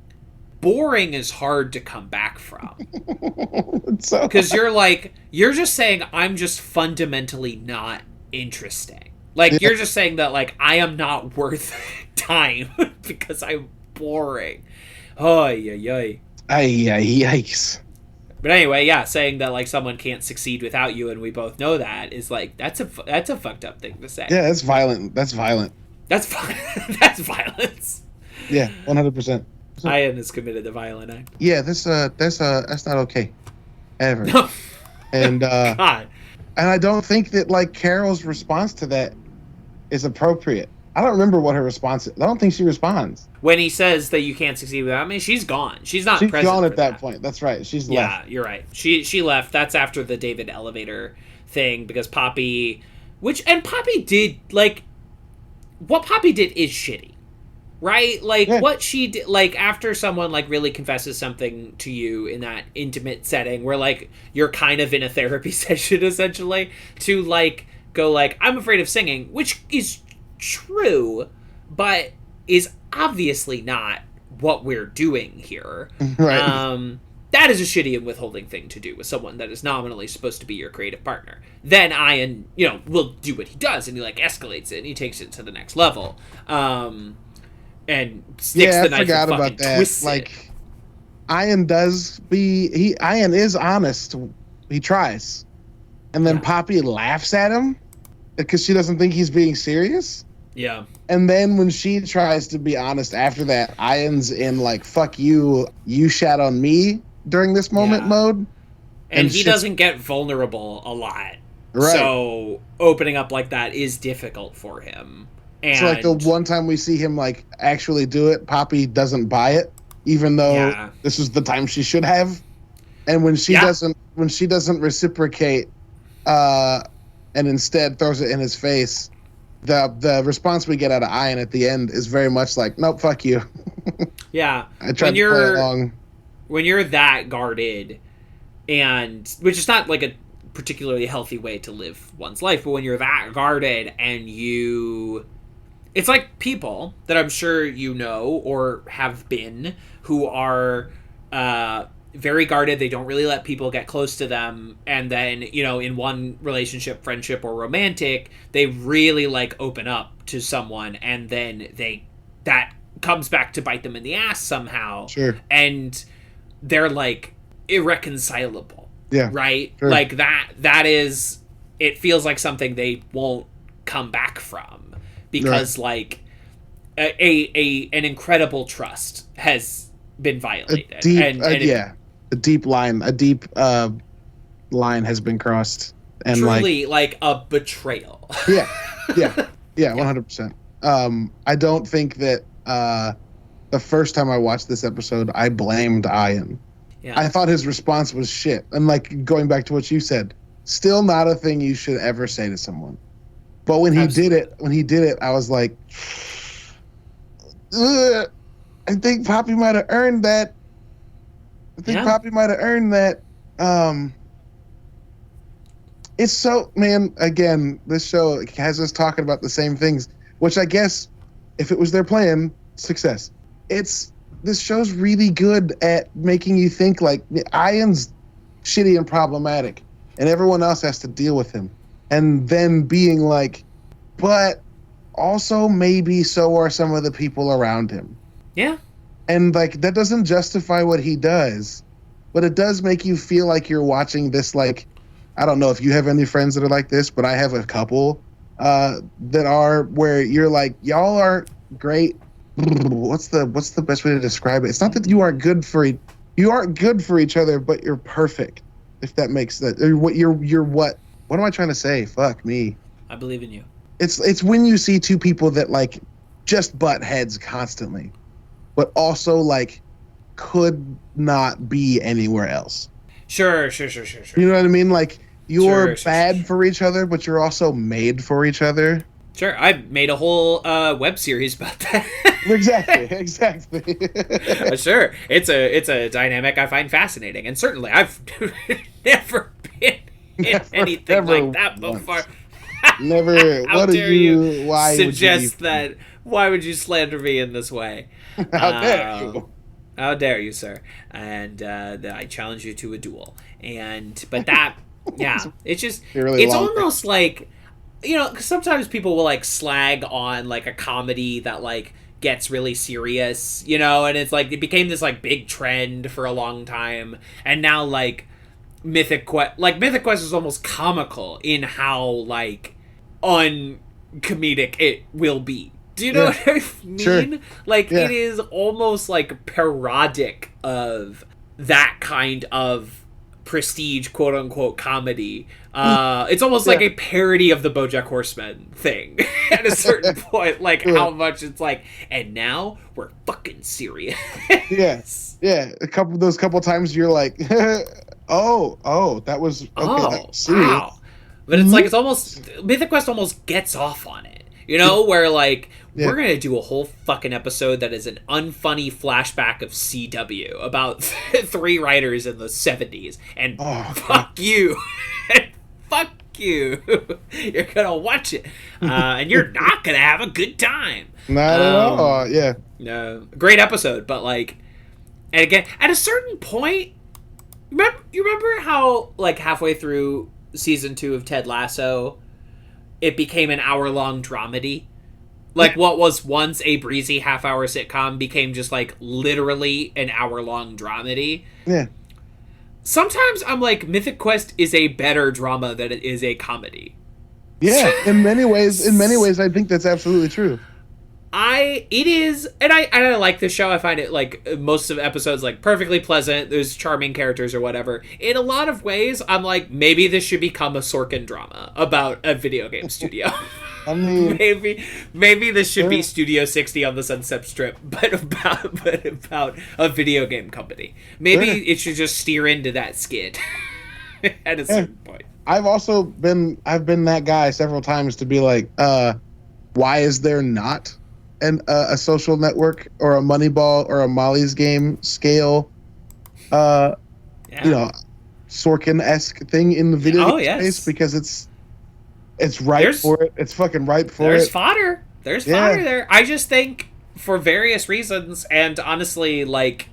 Boring is hard to come back from. Because you're just saying I'm just fundamentally not interesting. Like, you're just saying that, like, I am not worth time because I'm boring. Oh, yay. Yikes. But anyway, yeah, saying that, like, someone can't succeed without you, and we both know that, is, like, that's a fucked up thing to say. Yeah, that's violent. That's violence. Yeah, 100%. Ian has committed a violent act. Yeah, that's not okay. Ever. And, God. And I don't think that, like, Carol's response to that is appropriate. I don't remember what her response is. I don't think she responds. When he says that you can't succeed without me, she's gone. She's not present. She's gone at that point. That's right. She's left. Yeah, you're right. She left. That's after the David elevator thing, because Poppy... Poppy did, like... What Poppy did is shitty. Right? Like, what she did... Like, after someone, like, really confesses something to you in that intimate setting, where, like, you're kind of in a therapy session, essentially, to, like, go, like, I'm afraid of singing, which is true, but is obviously not what we're doing here. Right. That is a shitty and withholding thing to do with someone that is nominally supposed to be your creative partner. Then Ian, will do what he does, and he, like, escalates it, and he takes it to the next level. And sticks the knife and fucking twists like, Ian Ian is honest. He tries. And then Poppy laughs at him because she doesn't think he's being serious. Yeah. And then when she tries to be honest after that, Ian's in, like, fuck you, you shat on me during this moment mode. And he doesn't get vulnerable a lot. Right. So opening up like that is difficult for him. And so, like, the one time we see him, like, actually do it, Poppy doesn't buy it, even though this is the time she should have. And when she doesn't reciprocate, and instead throws it in his face, the response we get out of Ian at the end is very much like, nope, fuck you. Yeah. I tried to play along. When you're that guarded, and which is not like a particularly healthy way to live one's life, but when you're that guarded and it's like people that I'm sure you know or have been who are very guarded. They don't really let people get close to them. And then, you know, in one relationship, friendship, or romantic, they really like open up to someone, and then that comes back to bite them in the ass somehow. Sure. And they're like irreconcilable. Yeah. Right? Sure. Like that is, it feels like something they won't come back from, because like an incredible trust has been violated. A deep line has been crossed, and truly like a betrayal. yeah 100%. I don't think that the first time I watched this episode I blamed Ian. I thought his response was shit, and like going back to what you said, still not a thing you should ever say to someone. But when he did it, I was like, ugh, I think Poppy might have earned that. It's so, man, again, this show has us talking about the same things, which I guess if it was their plan, success. This show's really good at making you think like Ian's shitty and problematic, and everyone else has to deal with him. And then being like, but also maybe so are some of the people around him. Yeah. And like that doesn't justify what he does, but it does make you feel like you're watching this. Like, I don't know if you have any friends that are like this, but I have a couple that are, where you're like, y'all are great. What's the best way to describe it? It's not that you aren't good for each other, but you're perfect. If that makes sense. What am I trying to say? Fuck me. I believe in you. It's when you see two people that like just butt heads constantly, but also like could not be anywhere else. Sure. You know what I mean? Like you're bad for each other, but you're also made for each other. Sure, I made a whole web series about that. Exactly. Sure, it's a dynamic I find fascinating, and certainly I've never been in anything like that before. Never. How what dare are you? Why suggest would you that? Why would you slander me in this way? How dare you? How dare you, sir? And I challenge you to a duel. But that, yeah, it's just, it's almost like, you know, 'cause sometimes people will like slag on like a comedy that like gets really serious, you know, and it's like it became this like big trend for a long time, and now like Mythic Quest is almost comical in how like uncomedic it will be. Do you know what I mean? Sure. Like it is almost like parodic of that kind of prestige quote unquote comedy. It's almost like a parody of the BoJack Horseman thing at a certain point, like how much it's like, and now we're fucking serious. A couple times you're like oh that was okay, that was serious. Wow. But it's like, it's almost, Mythic Quest almost gets off on it, you know, where like we're gonna do a whole fucking episode that is an unfunny flashback of CW about 3 writers in the 70s, and fuck you. Fuck you. You're gonna watch it, and you're not gonna have a good time. Not at all. No, great episode, but like, and again, at a certain point, you remember how like halfway through season 2 of Ted Lasso, it became an hour-long dramedy. Like, what was once a breezy half-hour sitcom became just, like, literally an hour-long dramedy. Yeah. Sometimes I'm like, Mythic Quest is a better drama than it is a comedy. Yeah, in many ways, I think that's absolutely true. It is, and I like this show. I find it, like, most of the episodes, like, perfectly pleasant. There's charming characters or whatever. In a lot of ways, I'm like, maybe this should become a Sorkin drama about a video game studio. I mean, maybe this should be Studio 60 on the Sunset Strip, but about a video game company. Maybe it should just steer into that skid at a certain point. I've been that guy several times to be like, why is there not a Social Network or a Moneyball or a Molly's Game scale, you know, Sorkin-esque thing in the video game space? Because it's ripe for it. It's fucking ripe for it. There's fodder. There's fodder there. I just think, for various reasons, and honestly, like,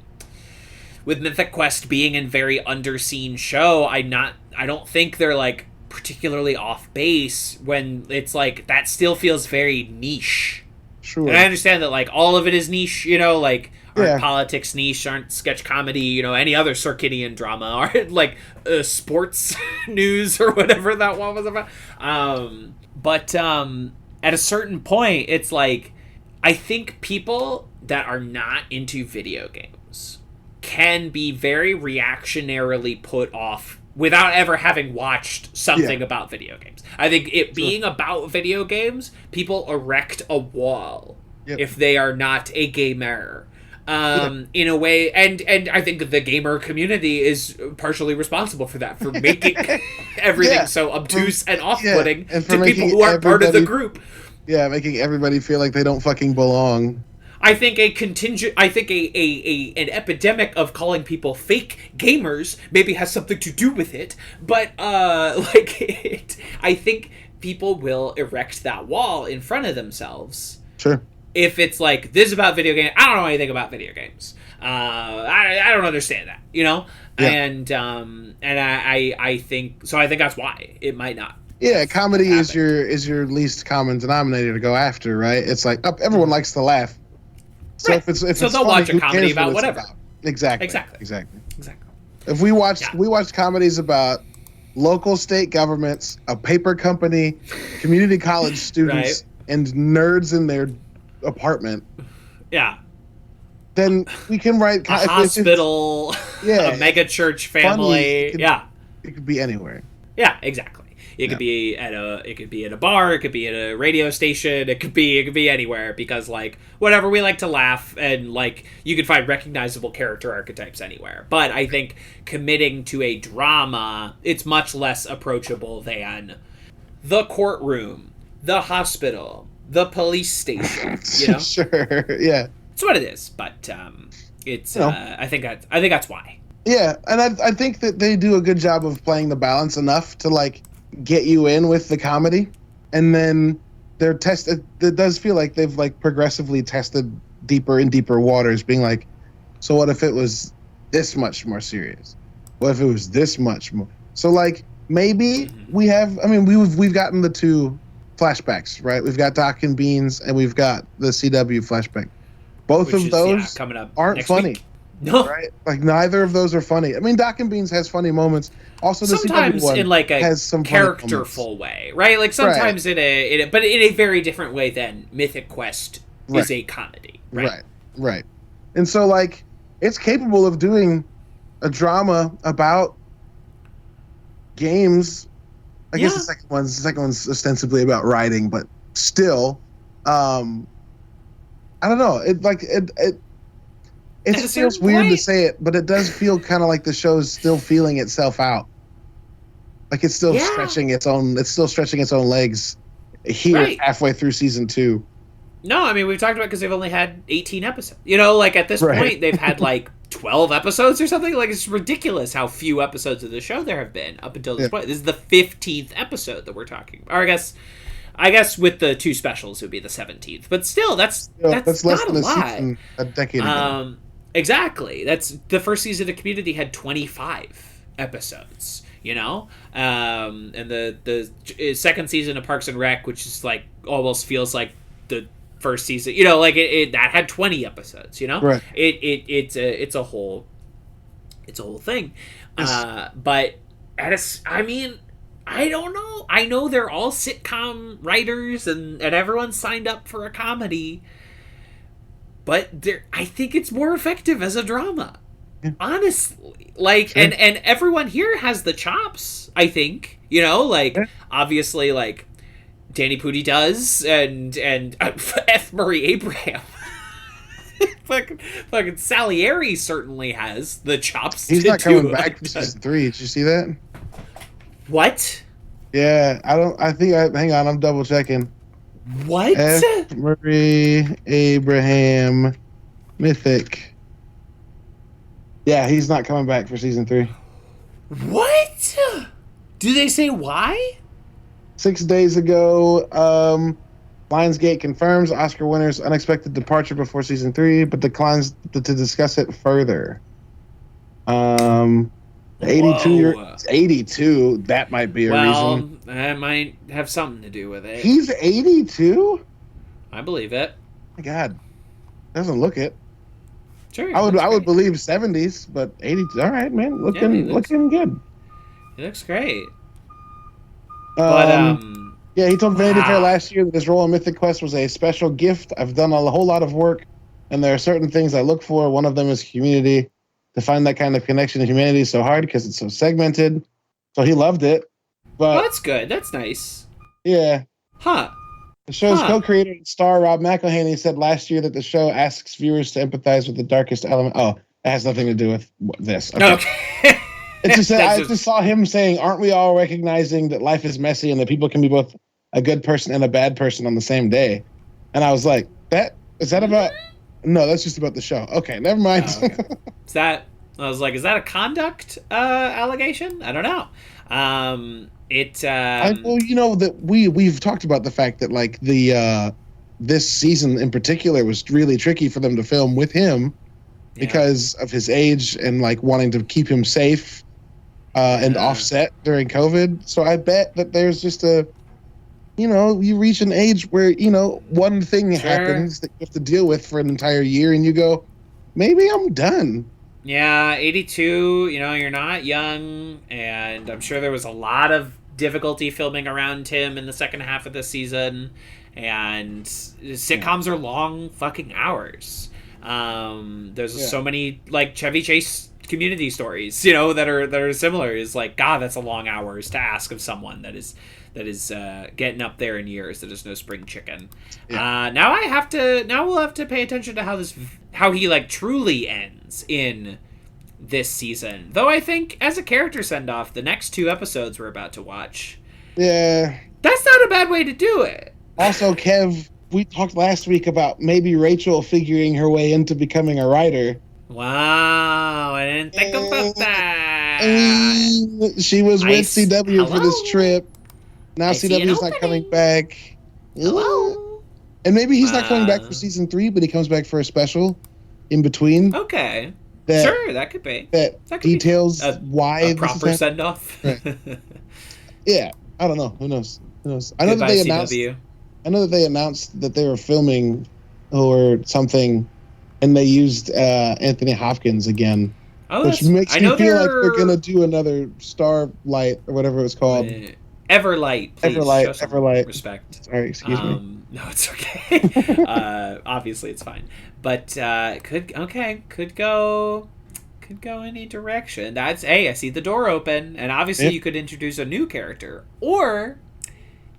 with Mythic Quest being a very underseen show, I don't think they're like particularly off base when it's like that still feels very niche. Sure. And I understand that like all of it is niche, you know, like aren't Yeah. politics niche, aren't sketch comedy, you know, any other circuitian drama, aren't like sports news or whatever that one was about. But at a certain point, it's like I think people that are not into video games can be very reactionarily put off without ever having watched something about video games. I think it being about video games, people erect a wall if they are not a gamer. In a way, and I think the gamer community is partially responsible for that, for making everything so obtuse and off-putting to people who aren't part of the group. Yeah, making everybody feel like they don't fucking belong. I think an epidemic of calling people fake gamers maybe has something to do with it, but I think people will erect that wall in front of themselves. Sure. If it's like, this is about video games, I don't know anything about video games. I don't understand that, you know? Yeah. And I think that's why it might not. Yeah, comedy is your least common denominator to go after, right? It's like everyone likes to laugh. So if it's so it's they'll funny, watch a who comedy cares about what it's whatever. about? Exactly. Exactly. If we watched comedies about local state governments, a paper company, community college students, and nerds in their apartment. Yeah. Then we can write a hospital, a mega church family. It could be anywhere. Yeah, exactly. It could be at a bar, it could be at a radio station, it could be anywhere, because like whatever, we like to laugh, and like you can find recognizable character archetypes anywhere. But I think committing to a drama, it's much less approachable than the courtroom, the hospital, the police station, you know? Sure, yeah. It's what it is, but it's I think that's why. Yeah, and I think that they do a good job of playing the balance enough to like get you in with the comedy, and then they're tested. It does feel like they've like progressively tested deeper and deeper waters, being like, so what if it was this much more serious? What if it was this much more? So like maybe we've gotten the two flashbacks, right? We've got Doc and Beans, and we've got the CW flashback. Both of those coming up aren't funny. Week. No, right? Like neither of those are funny. I mean, Doc and Beans has funny moments. Also, the sometimes CW one in like a has some characterful way, right? Like sometimes but in a very different way than Mythic Quest is a comedy, right? Right. And so like it's capable of doing a drama about games. I guess the second one's ostensibly about writing, but still, I don't know. It feels weird to say it, but it does feel kind of like the show's still feeling itself out. Like it's still stretching its own legs here halfway through season 2. No, I mean, we've talked about it because they've only had 18 episodes. You know, like at this point, they've had like 12 episodes or something. Like it's ridiculous how few episodes of the show there have been up until this point. This is the 15th episode that we're talking about. Or I guess with the 2 specials it would be the 17th. But still, that's less not than a a lot. season a decade ago. Exactly. That's the first season of Community had 25 episodes, you know? And the second season of Parks and Rec, which is like almost feels like the first season, you know, like it that had 20 episodes, you know? Right. It's a whole thing. But I mean, I don't know. I know they're all sitcom writers and everyone's signed up for a comedy. But I think it's more effective as a drama. Yeah. Honestly. Like, sure. and everyone here has the chops, I think. You know, like, obviously, like, Danny Pudi does, and F. Murray Abraham. fucking Salieri certainly has the chops. He's not coming back for season 3. Did you see that? What? Yeah, hang on, I'm double checking. What? F. Murray Abraham Mythic. Yeah, he's not coming back for season 3. What? Do they say why? 6 days ago, Lionsgate confirms Oscar winner's unexpected departure before season 3, but declines to discuss it further. Um, 82 Whoa. 82. That might be a reason. That might have something to do with it. He's 82. I believe it. My God, doesn't look it. Sure. I would believe 70s, but 80. All right, man, looking good. It looks great. But yeah, he told Vanity Fair wow. last year that his role in Mythic Quest was a special gift. I've done a whole lot of work, and there are certain things I look for. One of them is community. To find that kind of connection to humanity is so hard because it's so segmented. So he loved it. But Well, that's good. That's nice. yeah, Huh. the show's co-creator and star Rob McElhenney said last year that the show asks viewers to empathize with the darkest element. Oh, it has nothing to do with this. Okay. It's just I just saw him saying, "Aren't we all recognizing that life is messy and that people can be both a good person and a bad person on the same day?" And I was like, is that about?" No, that's just about the show. Okay, never mind. Oh, okay. I was like, is that a conduct allegation? I don't know. Well, you know that we've talked about the fact that like this season in particular was really tricky for them to film with him because of his age and like wanting to keep him safe and offset during COVID. So I bet that there's just you reach an age where, one thing happens that you have to deal with for an entire year and you go, maybe I'm done. Yeah, 82, you're not young, and I'm sure there was a lot of difficulty filming around him in the second half of the season, and sitcoms are long fucking hours. There's so many, like, Chevy Chase Community stories, that are similar. Is like, God, that's a long hours to ask of someone that is getting up there in years. That is no spring chicken. Yeah. Now we'll have to pay attention to how he like truly ends in this season. Though I think as a character send off, the next 2 episodes we're about to watch, that's not a bad way to do it. Also, Kev, we talked last week about maybe Rachel figuring her way into becoming a writer. Wow, I didn't think about that. She was with CW for this trip. Now CW's not coming back. Hello. And maybe he's not coming back for season 3, but he comes back for a special in between. Okay. Sure, that could be. That could details why a proper send off. Right. Yeah, I don't know. Who knows? I know that they announced. I know that they announced that they were filming or something, and they used Anthony Hopkins again, which makes me feel like they're gonna do another Starlight or whatever it's called. Everlight, please. Everlight. Respect. Sorry, excuse me. No, it's okay. Obviously, it's fine. But could go any direction. I see the door open, and obviously you could introduce a new character, or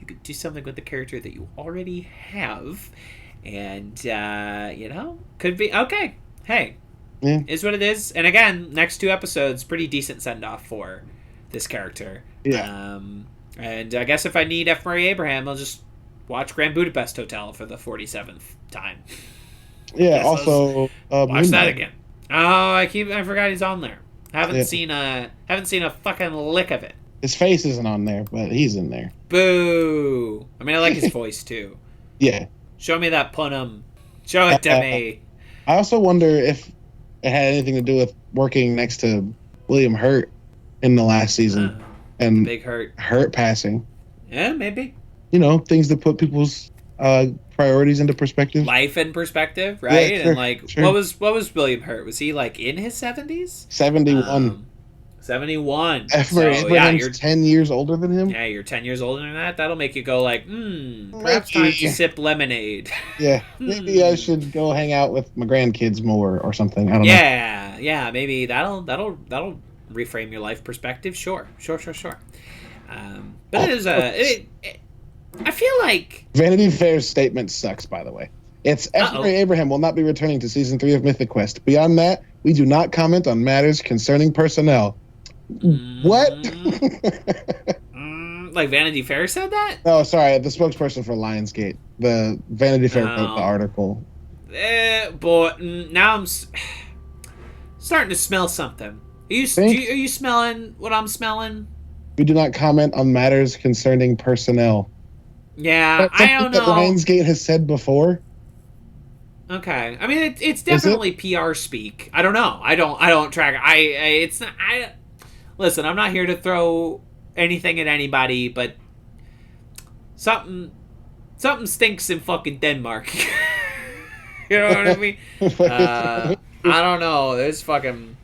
you could do something with the character that you already have, and could be okay. Hey, is what it is. And again, next 2 episodes, pretty decent send off for this character. Yeah. And I guess if I need F. Murray Abraham, I'll just watch Grand Budapest Hotel for the 47th time. Yeah. Also, watch that again. Oh, I forgot he's on there. Haven't seen a fucking lick of it. His face isn't on there, but he's in there. Boo! I mean, I like his voice too. Yeah. Show me that punum. Show it to me. I also wonder if it had anything to do with working next to William Hurt in the last season. And big Hurt passing. Yeah, maybe. Things that put people's priorities into perspective. Life in perspective, right? Yeah, sure, and like, sure. what was William Hurt? Was he like in his 70s? 71. 71. F. Murray Abraham's 10 years older than him. Yeah, you're 10 years older than that. That'll make you go like, perhaps time to sip lemonade. Yeah, maybe I should go hang out with my grandkids more or something. I don't know. Yeah, maybe that'll reframe your life perspective. Sure. But I feel like Vanity Fair's statement sucks, by the way. It's F. Murray Abraham will not be returning to season 3 of Mythic Quest. Beyond that, we do not comment on matters concerning personnel. What? Like Vanity Fair said that? Oh, sorry, the spokesperson for Lionsgate. The Vanity Fair wrote the article. But now I'm starting to smell something. Are you smelling what I'm smelling? We do not comment on matters concerning personnel. Yeah, I don't know. That Lionsgate has said before. Okay. I mean, it's Is it? definitely PR speak. I don't know. I don't track. It's not. Listen. I'm not here to throw anything at anybody, but something stinks in fucking Denmark. You know what I mean? I don't know. There's fucking.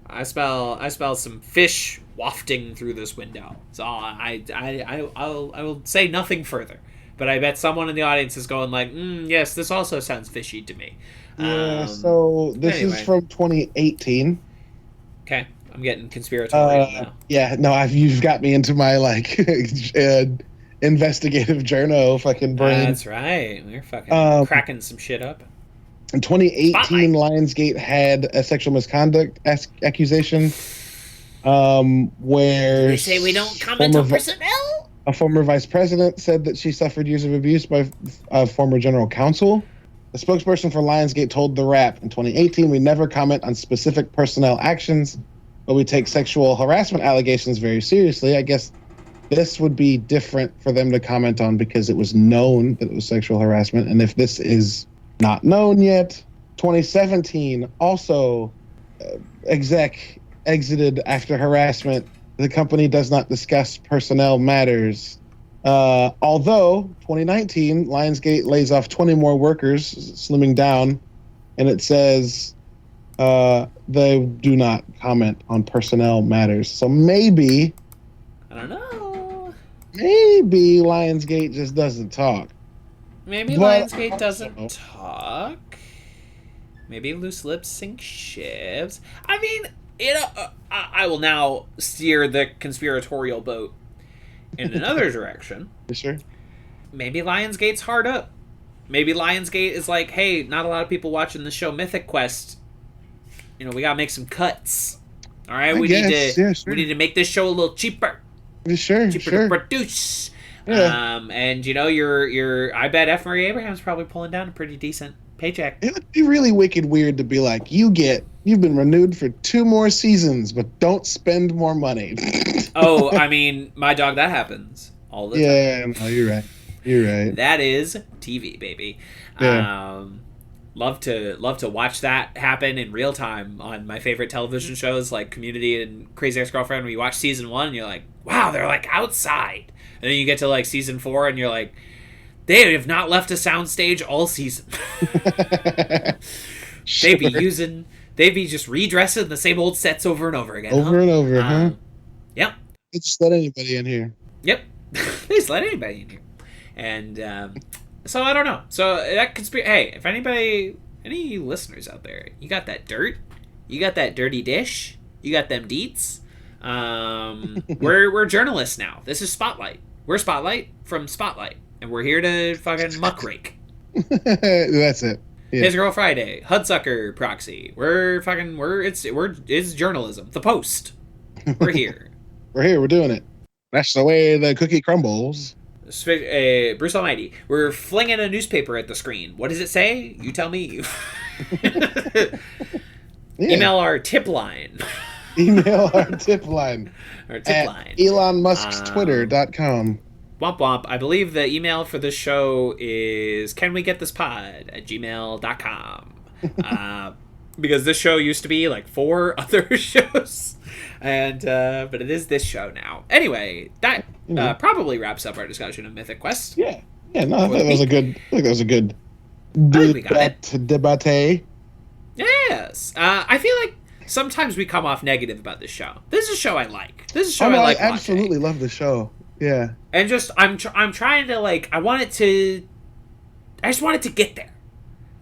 I smell some fish wafting through this window. So I will say nothing further. But I bet someone in the audience is going like, yes, this also sounds fishy to me. Yeah, so this is from 2018. Okay, I'm getting conspiratorial now. Yeah, no, you've got me into my like investigative journal fucking brain. That's right. We're fucking cracking some shit up. In 2018, Lionsgate had a sexual misconduct accusation where they say we don't comment on personnel. A former vice president said that she suffered years of abuse by a former general counsel. The spokesperson for Lionsgate told The Wrap, in 2018, we never comment on specific personnel actions, but we take sexual harassment allegations very seriously. I guess this would be different for them to comment on because it was known that it was sexual harassment. And if this is not known yet, 2017, also exec exited after harassment. The company does not discuss personnel matters. Although 2019, Lionsgate lays off 20 more workers, slimming down, and it says they do not comment on personnel matters. So maybe, I don't know. Maybe Lionsgate just doesn't talk. Maybe Lionsgate doesn't talk. Maybe loose lips sink ships. I mean, I will now steer the conspiratorial boat in another direction. Sure. Maybe Lionsgate's hard up. Maybe Lionsgate is like, hey, not a lot of people watching the show Mythic Quest. You know, we gotta make some cuts. All right, we need to make this show a little cheaper. Cheaper to produce. Yeah. And you know, I bet F. Murray Abraham's probably pulling down a pretty decent paycheck. It would be really wicked weird to be like, you've been renewed for 2 more seasons, but don't spend more money. Oh, I mean, my dog, that happens all the time. Yeah, no, you're right. That is TV, baby. Yeah. Love to watch that happen in real time on my favorite television shows like Community and Crazy Ex-Girlfriend, where you watch season 1 and you're like, wow, they're like outside. And then you get to like season 4 and you're like, they have not left a soundstage all season. Sure. They'd be just redressing the same old sets over and over again. And over, huh? Yep. They just let anybody in here. Yep. They just let anybody in here. And so I don't know. So that hey, if any listeners out there, you got that dirt? You got that dirty dish? You got them deets? We're journalists now. This is Spotlight. We're Spotlight from Spotlight. And we're here to fucking muckrake. That's it. Yeah. His Girl Friday, Hudsucker Proxy. It's journalism. The Post. We're here. We're doing it. That's the way the cookie crumbles. Bruce Almighty. We're flinging a newspaper at the screen. What does it say? You tell me. Yeah. Email our tip line. Email our tip line. Our tip line. ElonMusk'sTwitter.com. Womp womp. I believe the email for this show is canwegetthispod@gmail.com. Because this show used to be like 4 other shows. And but it is this show now. Anyway, that probably wraps up our discussion of Mythic Quest. Yeah. Yeah, no, I think that was a good debate. Yes. I feel like sometimes we come off negative about this show. This is a show I like. This is a show I like. I absolutely love the show. Yeah. And just I'm trying to like I just want it to get there.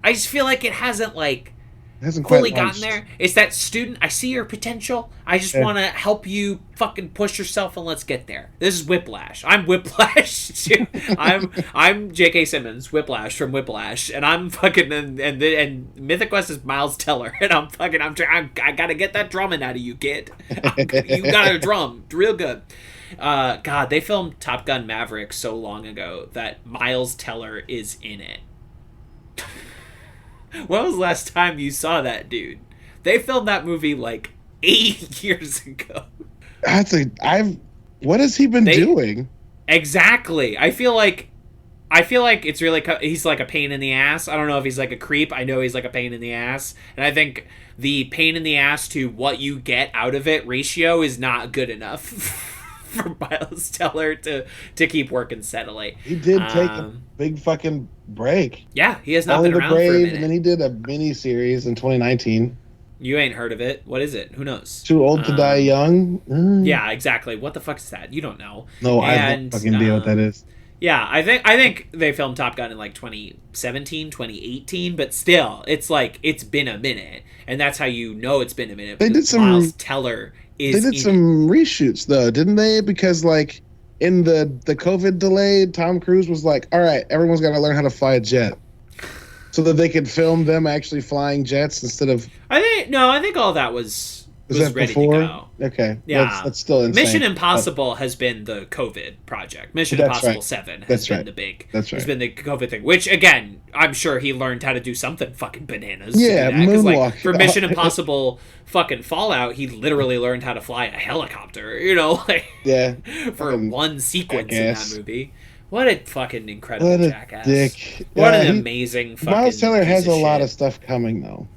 I just feel like it hasn't fully gotten there. It's that student. I see your potential. I just want to help you fucking push yourself and let's get there. This is Whiplash. I'm Whiplash. I'm J.K. Simmons, Whiplash from Whiplash, and I'm fucking and Mythic Quest is Miles Teller, and I gotta get that drumming out of you, kid. You gotta drum real good. God, they filmed Top Gun Maverick so long ago that Miles Teller is in it. When was the last time you saw that dude? They filmed that movie like 8 years ago. What has he been doing? Exactly. I feel like I feel like it's really he's like a pain in the ass. I don't know if he's like a creep. I know he's like a pain in the ass, and I think the pain in the ass to what you get out of it ratio is not good enough for Miles Teller to keep working steadily. He did take a big fucking break. Yeah, he has not Only been the around for a Brave, minute. and then he did a mini series in 2019. You ain't heard of it. What is it? Who knows? Too Old to Die Young. Yeah, exactly. What the fuck is that? You don't know. No, I don't fucking idea what that is. Yeah, I think they filmed Top Gun in like 2017, 2018, but still, it's like it's been a minute, and that's how you know it's been a minute. They did some Miles Teller is. They did some reshoots though, didn't they? Because like in the COVID delay, Tom Cruise was like, "All right, everyone's got to learn how to fly a jet," so that they could film them actually flying jets instead of. I think all that was that ready before? to go. Okay, Yeah, that's still insane. Mission Impossible has been the COVID project. Mission That's Impossible right. 7 has That's been right. the big. That's right. Has been the COVID thing. Which again, I'm sure he learned how to do something fucking bananas. Yeah, to do that, 'cause, like, moonwalk. for Mission Impossible fucking Fallout, he literally learned how to fly a helicopter. You know, like Yeah, for fucking one sequence jackass. in that movie. What a fucking incredible What a jackass! dick. What Yeah, an he- amazing fucking. Miles Teller piece has a lot shit. of stuff coming though.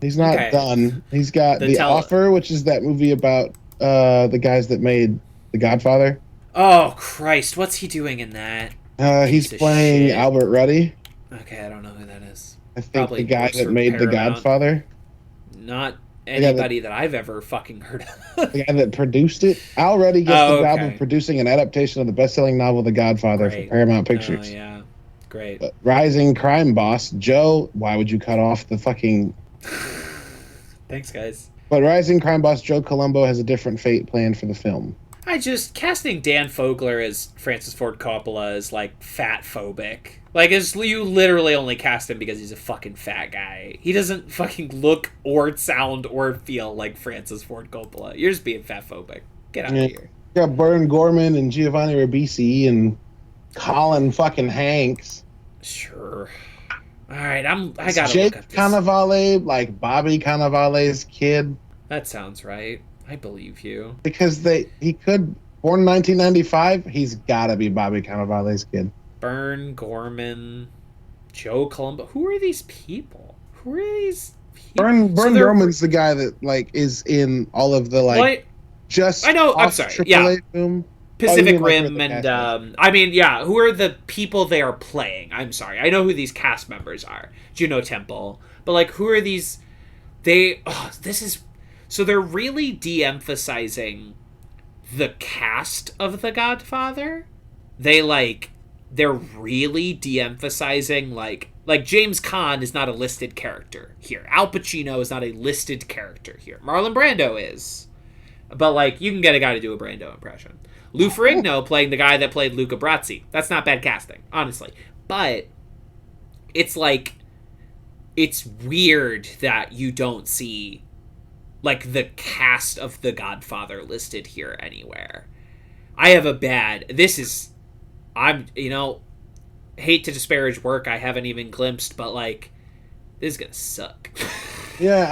He's not Okay. done. He's got The Offer, which is that movie about the guys that made The Godfather. Oh Christ! What's he doing in that? He's Piece of playing shit. Albert Ruddy. Okay, I don't know who that is. I think Probably the guy works that for made The Paramount. Godfather. Not anybody that I've ever fucking heard of. The guy that produced it. Al Ruddy gets Oh, the job okay. of producing an adaptation of the best-selling novel The Godfather Great. for Paramount Pictures. Oh yeah, great. But rising crime boss Joe. Why would you cut off the fucking? Thanks, guys. But rising crime boss Joe Colombo has a different fate planned for the film. Casting Dan Fogler as Francis Ford Coppola is like fat phobic. Like, you literally only cast him because he's a fucking fat guy. He doesn't fucking look or sound or feel like Francis Ford Coppola. You're just being fat phobic. Get out of here. You got Bern Gorman and Giovanni Ribisi and Colin fucking Hanks. Sure. All right, I gotta Jake look up this. Cannavale, like Bobby Cannavale's kid, That sounds right. I believe you. because he could born in 1995. He's got to be Bobby Cannavale's kid. Bern Gorman, Joe Colombo. Who are these people? Who are these people? Bern So they're- Gorman's the guy that like is in all of the like What? just. I know, I'm off sorry, AAA yeah. film. Pacific you mean, like, Rim with the and cast I mean, yeah, who are the people they are playing? I'm sorry, I know who these cast members are. Juno Temple, but like, who are these? So they're really de-emphasizing the cast of The Godfather. They're really de-emphasizing like James Caan is not a listed character here. Al Pacino is not a listed character here. Marlon Brando is. But, like, you can get a guy to do a Brando impression. Lou Ferrigno playing the guy that played Luca Brasi. That's not bad casting, honestly. But it's, like, it's weird that you don't see, like, the cast of The Godfather listed here anywhere. Hate to disparage work I haven't even glimpsed, but, like, this is gonna suck. Yeah,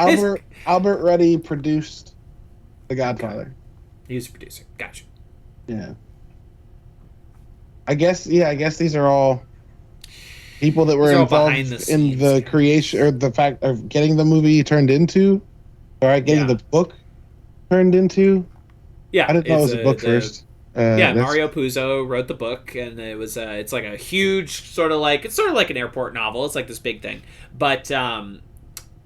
Albert Ruddy produced The Godfather. He was a producer. Gotcha. Yeah. I guess these are all people that were These are all involved behind the in scenes the guys. creation or the fact of getting the movie turned into, or getting Yeah. the book turned into. Yeah, I didn't know it was a book first. That's- Mario Puzo wrote the book, and it was it's like a huge sort of like an airport novel. It's like this big thing, but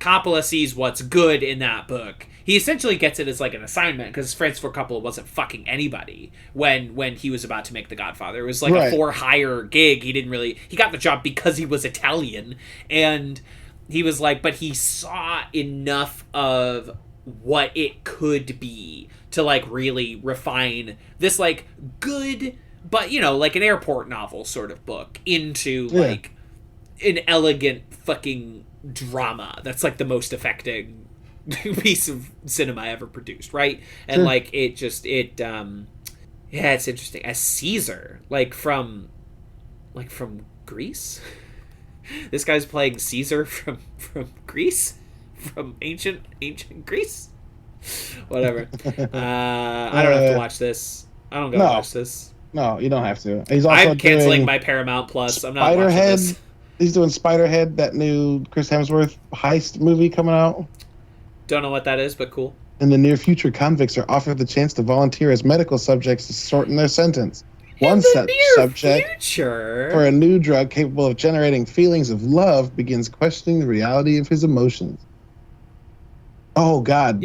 Coppola sees what's good in that book. He essentially gets it as like an assignment because Francis Ford Coppola wasn't fucking anybody when he was about to make The Godfather. It was like Right. a for-hire gig. He got the job because he was Italian, and he was like, but he saw enough of what it could be to like really refine this like good, but like an airport novel sort of book into like an elegant fucking drama that's like the most affecting piece of cinema ever produced, right? And Sure. like it's interesting as Caesar, like from Greece. This guy's playing Caesar from Greece, from ancient Greece. Whatever. I don't have to watch this. I don't gotta watch this. No, you don't have to. He's also I'm canceling doing my Paramount Plus. I'm not watching this. Spiderhead. He's doing Spiderhead, that new Chris Hemsworth heist movie coming out. Don't know what that is, but cool. In the near future, convicts are offered the chance to volunteer as medical subjects to shorten their sentence. One such subject for a new drug capable of generating feelings of love begins questioning the reality of his emotions. Oh, God.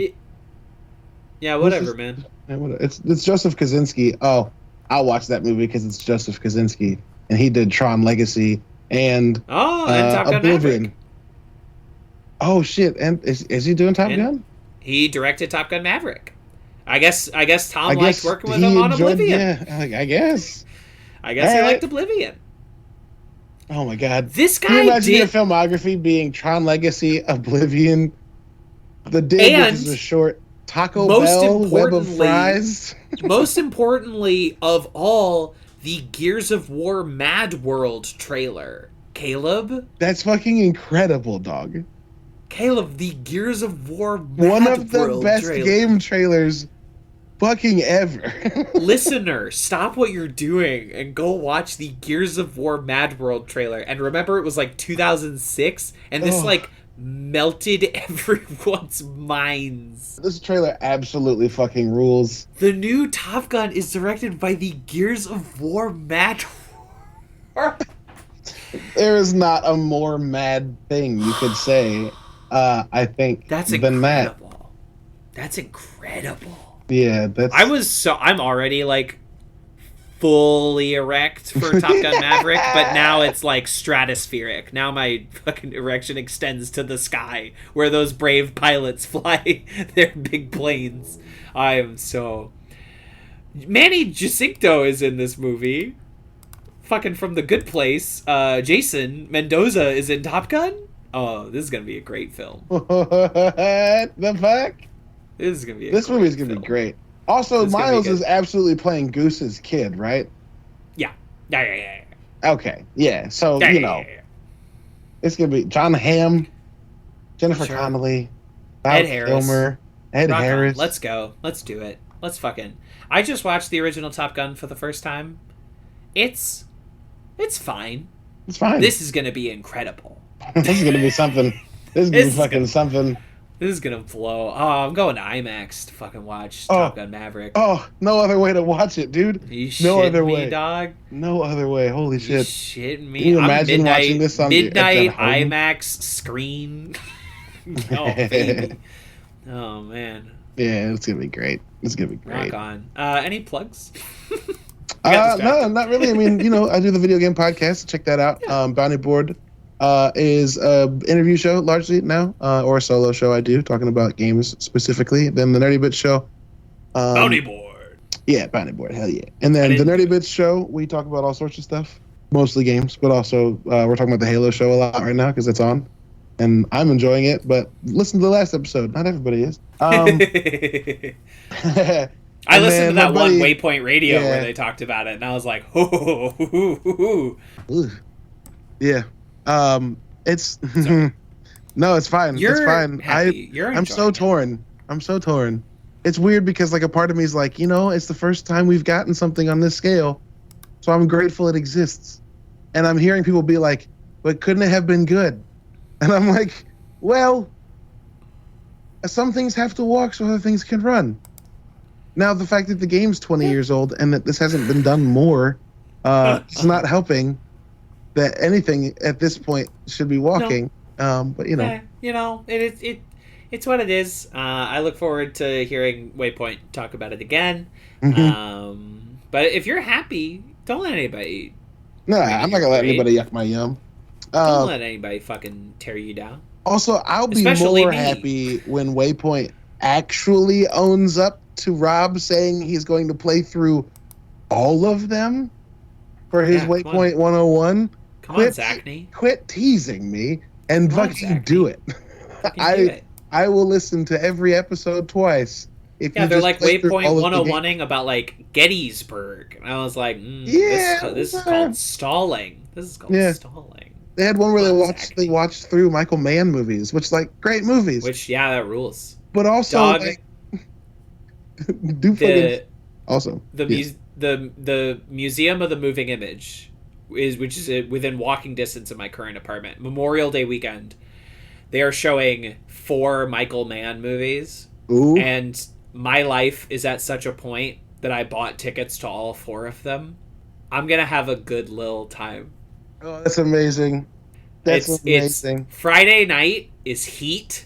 Yeah, whatever, man. It's Joseph Kosinski. Oh, I'll watch that movie because it's Joseph Kosinski, and he did Tron Legacy and Top Gun Oblivion. Maverick. Oh shit! And is he doing Top Gun? He directed Top Gun Maverick. I guess Tom liked working with him on Oblivion. Yeah, I guess. I guess he liked Oblivion. Oh my God! This guy Can you imagine your filmography being Tron Legacy, Oblivion, The Dig, which is a short, Taco Bell, Web of Fries. Most importantly of all, the Gears of War Mad World trailer. Caleb? That's fucking incredible, dog. Caleb, the Gears of War Mad One of the World best trailer. game trailers fucking ever. Listener, stop what you're doing and go watch the Gears of War Mad World trailer. And remember, it was like 2006, and this melted everyone's minds. This trailer absolutely fucking rules. The new Top Gun is directed by the Gears of War Mad World. There is not a more mad thing you could say, I think, That's than incredible. that. That's incredible. Yeah, that's... I'm already, like, fully erect for Top Gun Maverick, but now it's, like, stratospheric. Now my fucking erection extends to the sky, where those brave pilots fly their big planes. I am so... Manny Jacinto is in this movie. Fucking from The Good Place. Jason Mendoza is in Top Gun. Oh, this is gonna be a great film. What the fuck? This is gonna be. This movie is gonna be great. Also, Miles is absolutely playing Goose's kid, right? Yeah. Yeah. Okay. Yeah. So it's gonna be John Hamm, Jennifer Connelly, Ed Harris, Ed Harris. Let's go. Let's do it. Let's fucking. I just watched the original Top Gun for the first time. It's fine. It's fine. This is gonna be incredible. This is gonna be something. This is gonna be fucking something. This is gonna blow. Oh, I'm going to IMAX to fucking watch Top Gun Maverick. Oh, no other way to watch it, dude. No other way, dog. No other way. Holy shit. Shitting me. Can you imagine watching this on midnight IMAX screen? Oh, baby. Oh man. Yeah, it's gonna be great. It's gonna be great. Rock on. Any plugs? No, not really. I mean, I do the video game podcast. Check that out. Yeah. Bounty Board is an interview show largely now, or a solo show I do, talking about games specifically. Then the Nerdy Bits show. Bounty Board. Yeah, Bounty Board. Hell yeah. And then the Nerdy Bits show, we talk about all sorts of stuff. Mostly games, but also we're talking about the Halo show a lot right now because it's on. And I'm enjoying it, but listen to the last episode. Not everybody is. I listened to that one Waypoint Radio where they talked about it, and I was like, yeah. It's no, it's fine. It's fine. I'm so torn. I'm so torn. It's weird because like a part of me is like, it's the first time we've gotten something on this scale, so I'm grateful it exists. And I'm hearing people be like, "But couldn't it have been good?" And I'm like, well, some things have to walk so other things can run. Now, the fact that the game's 20 years old and that this hasn't been done more is not helping that anything at this point should be walking. No. But, it's what it is. I look forward to hearing Waypoint talk about it again. Mm-hmm. But if you're happy, don't let anybody... No, I'm not going to let anybody yuck my yum. Don't let anybody fucking tear you down. Also, I'll be more happy when Waypoint actually owns up to Rob saying he's going to play through all of them for his Waypoint 101. Come on, Zachney. Quit teasing me and fucking do it. I will listen to every episode twice. They're like Waypoint 101ing about like Gettysburg. And I was like, this is called stalling. This is called stalling. They had one where they watched through Michael Mann movies, which like great movies. Which that rules. But also the the Museum of the Moving Image which is within walking distance of my current apartment. Memorial Day weekend, they are showing 4 Michael Mann movies. Ooh. And my life is at such a point that I bought tickets to all 4 of them. I'm gonna have a good little time. Oh, that's amazing. That's amazing. It's Friday night is Heat.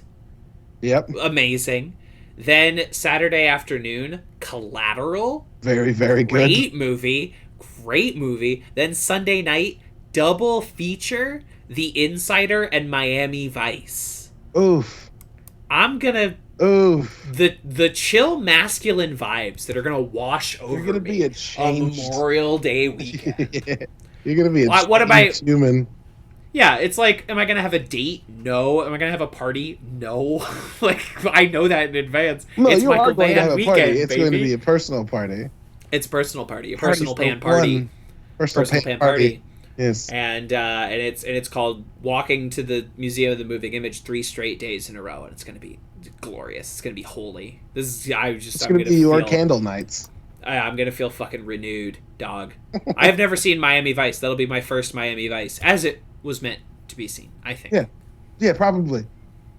Yep. Amazing. Then Saturday afternoon, Collateral. Very, very good. Great movie. Then Sunday night, double feature, The Insider and Miami Vice. Oof. I'm gonna... Oof. The chill masculine vibes that are gonna wash over You're gonna me be a changed... on Memorial Day weekend. Yeah. You're gonna be a what am I... human. Yeah, it's like, am I going to have a date? No. Am I going to have a party? No. Like, I know that in advance. No, it's you Michael are going Mann to have a weekend, party. It's baby. going to be a personal party. It's personal party. A Party's personal the pan party. one. Personal pan party. Yes. And it's called Walking to the Museum of the Moving Image 3 straight days in a row, and it's going to be glorious. It's going to be holy. It's going to be your candle nights. I'm going to feel fucking renewed, dog. I have never seen Miami Vice. That'll be my first Miami Vice, as it was meant to be seen, I think. Yeah, probably.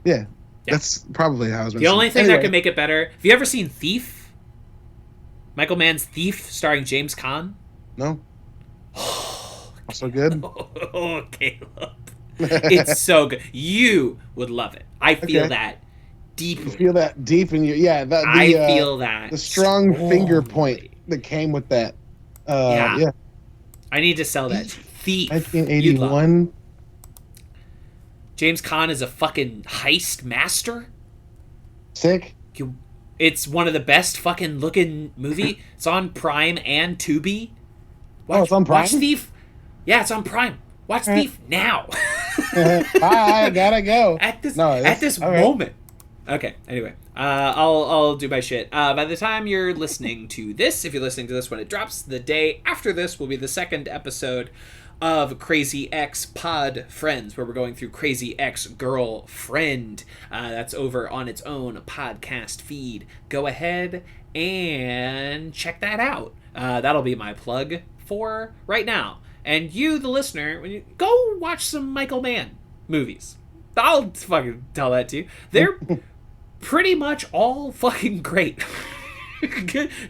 Yeah. That's probably how it was meant. The only thing that could make it better... Have you ever seen Thief? Michael Mann's Thief, starring James Caan? No. Also good? Oh, Caleb. It's so good. You would love it. I feel that deeply. You feel that deep in your... Yeah, I feel that. The strong finger point that came with that. Yeah. I need to sell that. Thief. 1981. James Caan is a fucking heist master. Sick. It's one of the best fucking looking movie. It's on Prime and Tubi. It's on Prime? Watch Thief. Yeah, it's on Prime. Watch Thief now. I gotta go. At this moment. Okay, anyway. I'll do my shit. By the time you're listening to this, if you're listening to this when it drops, the day after this will be the second episode of Crazy Ex Pod Friends, where we're going through Crazy Ex Girlfriend. That's over on its own podcast feed. Go ahead and check that out. That'll be my plug for right now. And you, the listener, when you go watch some Michael Mann movies. I'll fucking tell that to you. They're pretty much all fucking great.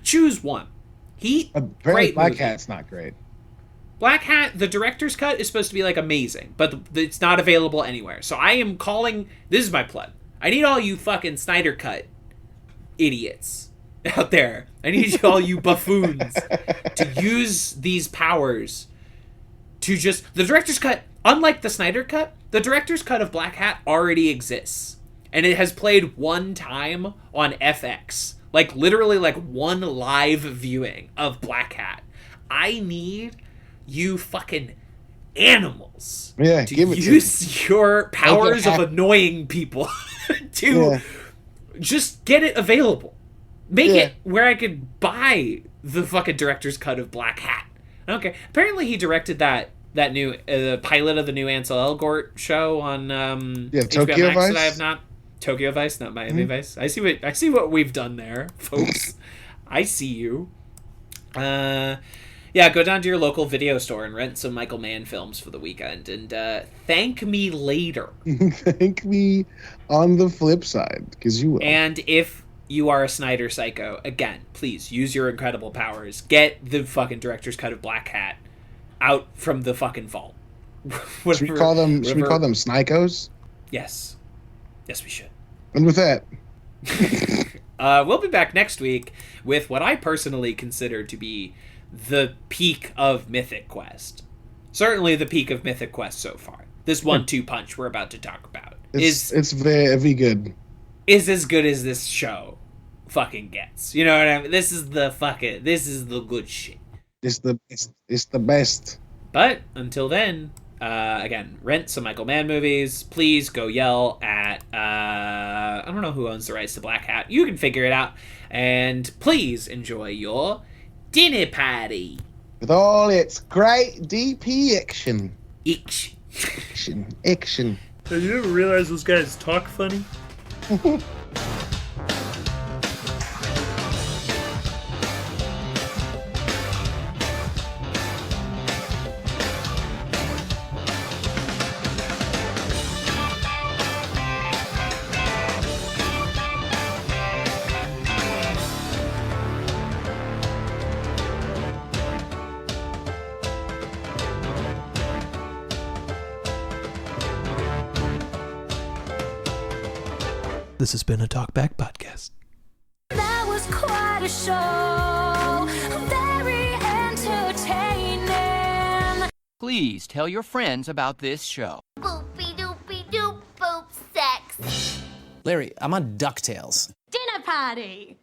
Choose one. Heat, great Black movie. Hat's not great. Black Hat, the director's cut is supposed to be like amazing, but it's not available anywhere. So I am calling, this is my plug. I need all you fucking Snyder Cut idiots out there. I need all you buffoons to use these powers to just, the director's cut, unlike the Snyder Cut, the director's cut of Black Hat already exists. And it has played one time on FX. Like, literally, like, one live viewing of Black Hat. I need you fucking animals to use your powers of annoying people to just get it available. Make it where I could buy the fucking director's cut of Black Hat. Okay. Apparently he directed that new pilot of the new Ansel Elgort show on Tokyo Max Vice? that I have not. Tokyo Vice, not Miami Vice. I see what we've done there, folks. I see you. Go down to your local video store and rent some Michael Mann films for the weekend, and thank me later. Thank me on the flip side, because you will. And if you are a Snyder psycho, again, please use your incredible powers. Get the fucking director's cut of Black Hat out from the fucking vault. Should we call them Snykos? Yes. Yes, we should. And with that, we'll be back next week with what I personally consider to be the peak of Mythic Quest. Certainly the peak of Mythic Quest so far. This 1-2 punch we're about to talk about it's very good. Is as good as this show fucking gets. You know what I mean? This is the good shit. It's the best. But until then, again, rent some Michael Mann movies. Please go yell at I don't know who owns the rights to Black Hat. You can figure it out. And please enjoy your dinner party with all its great DP action. Action. Did you ever realize those guys talk funny? This has been a Talkback Podcast. That was quite a show. Very entertaining. Please tell your friends about this show. Boopy doopy doop boop sex. Larry, I'm on DuckTales. Dinner party.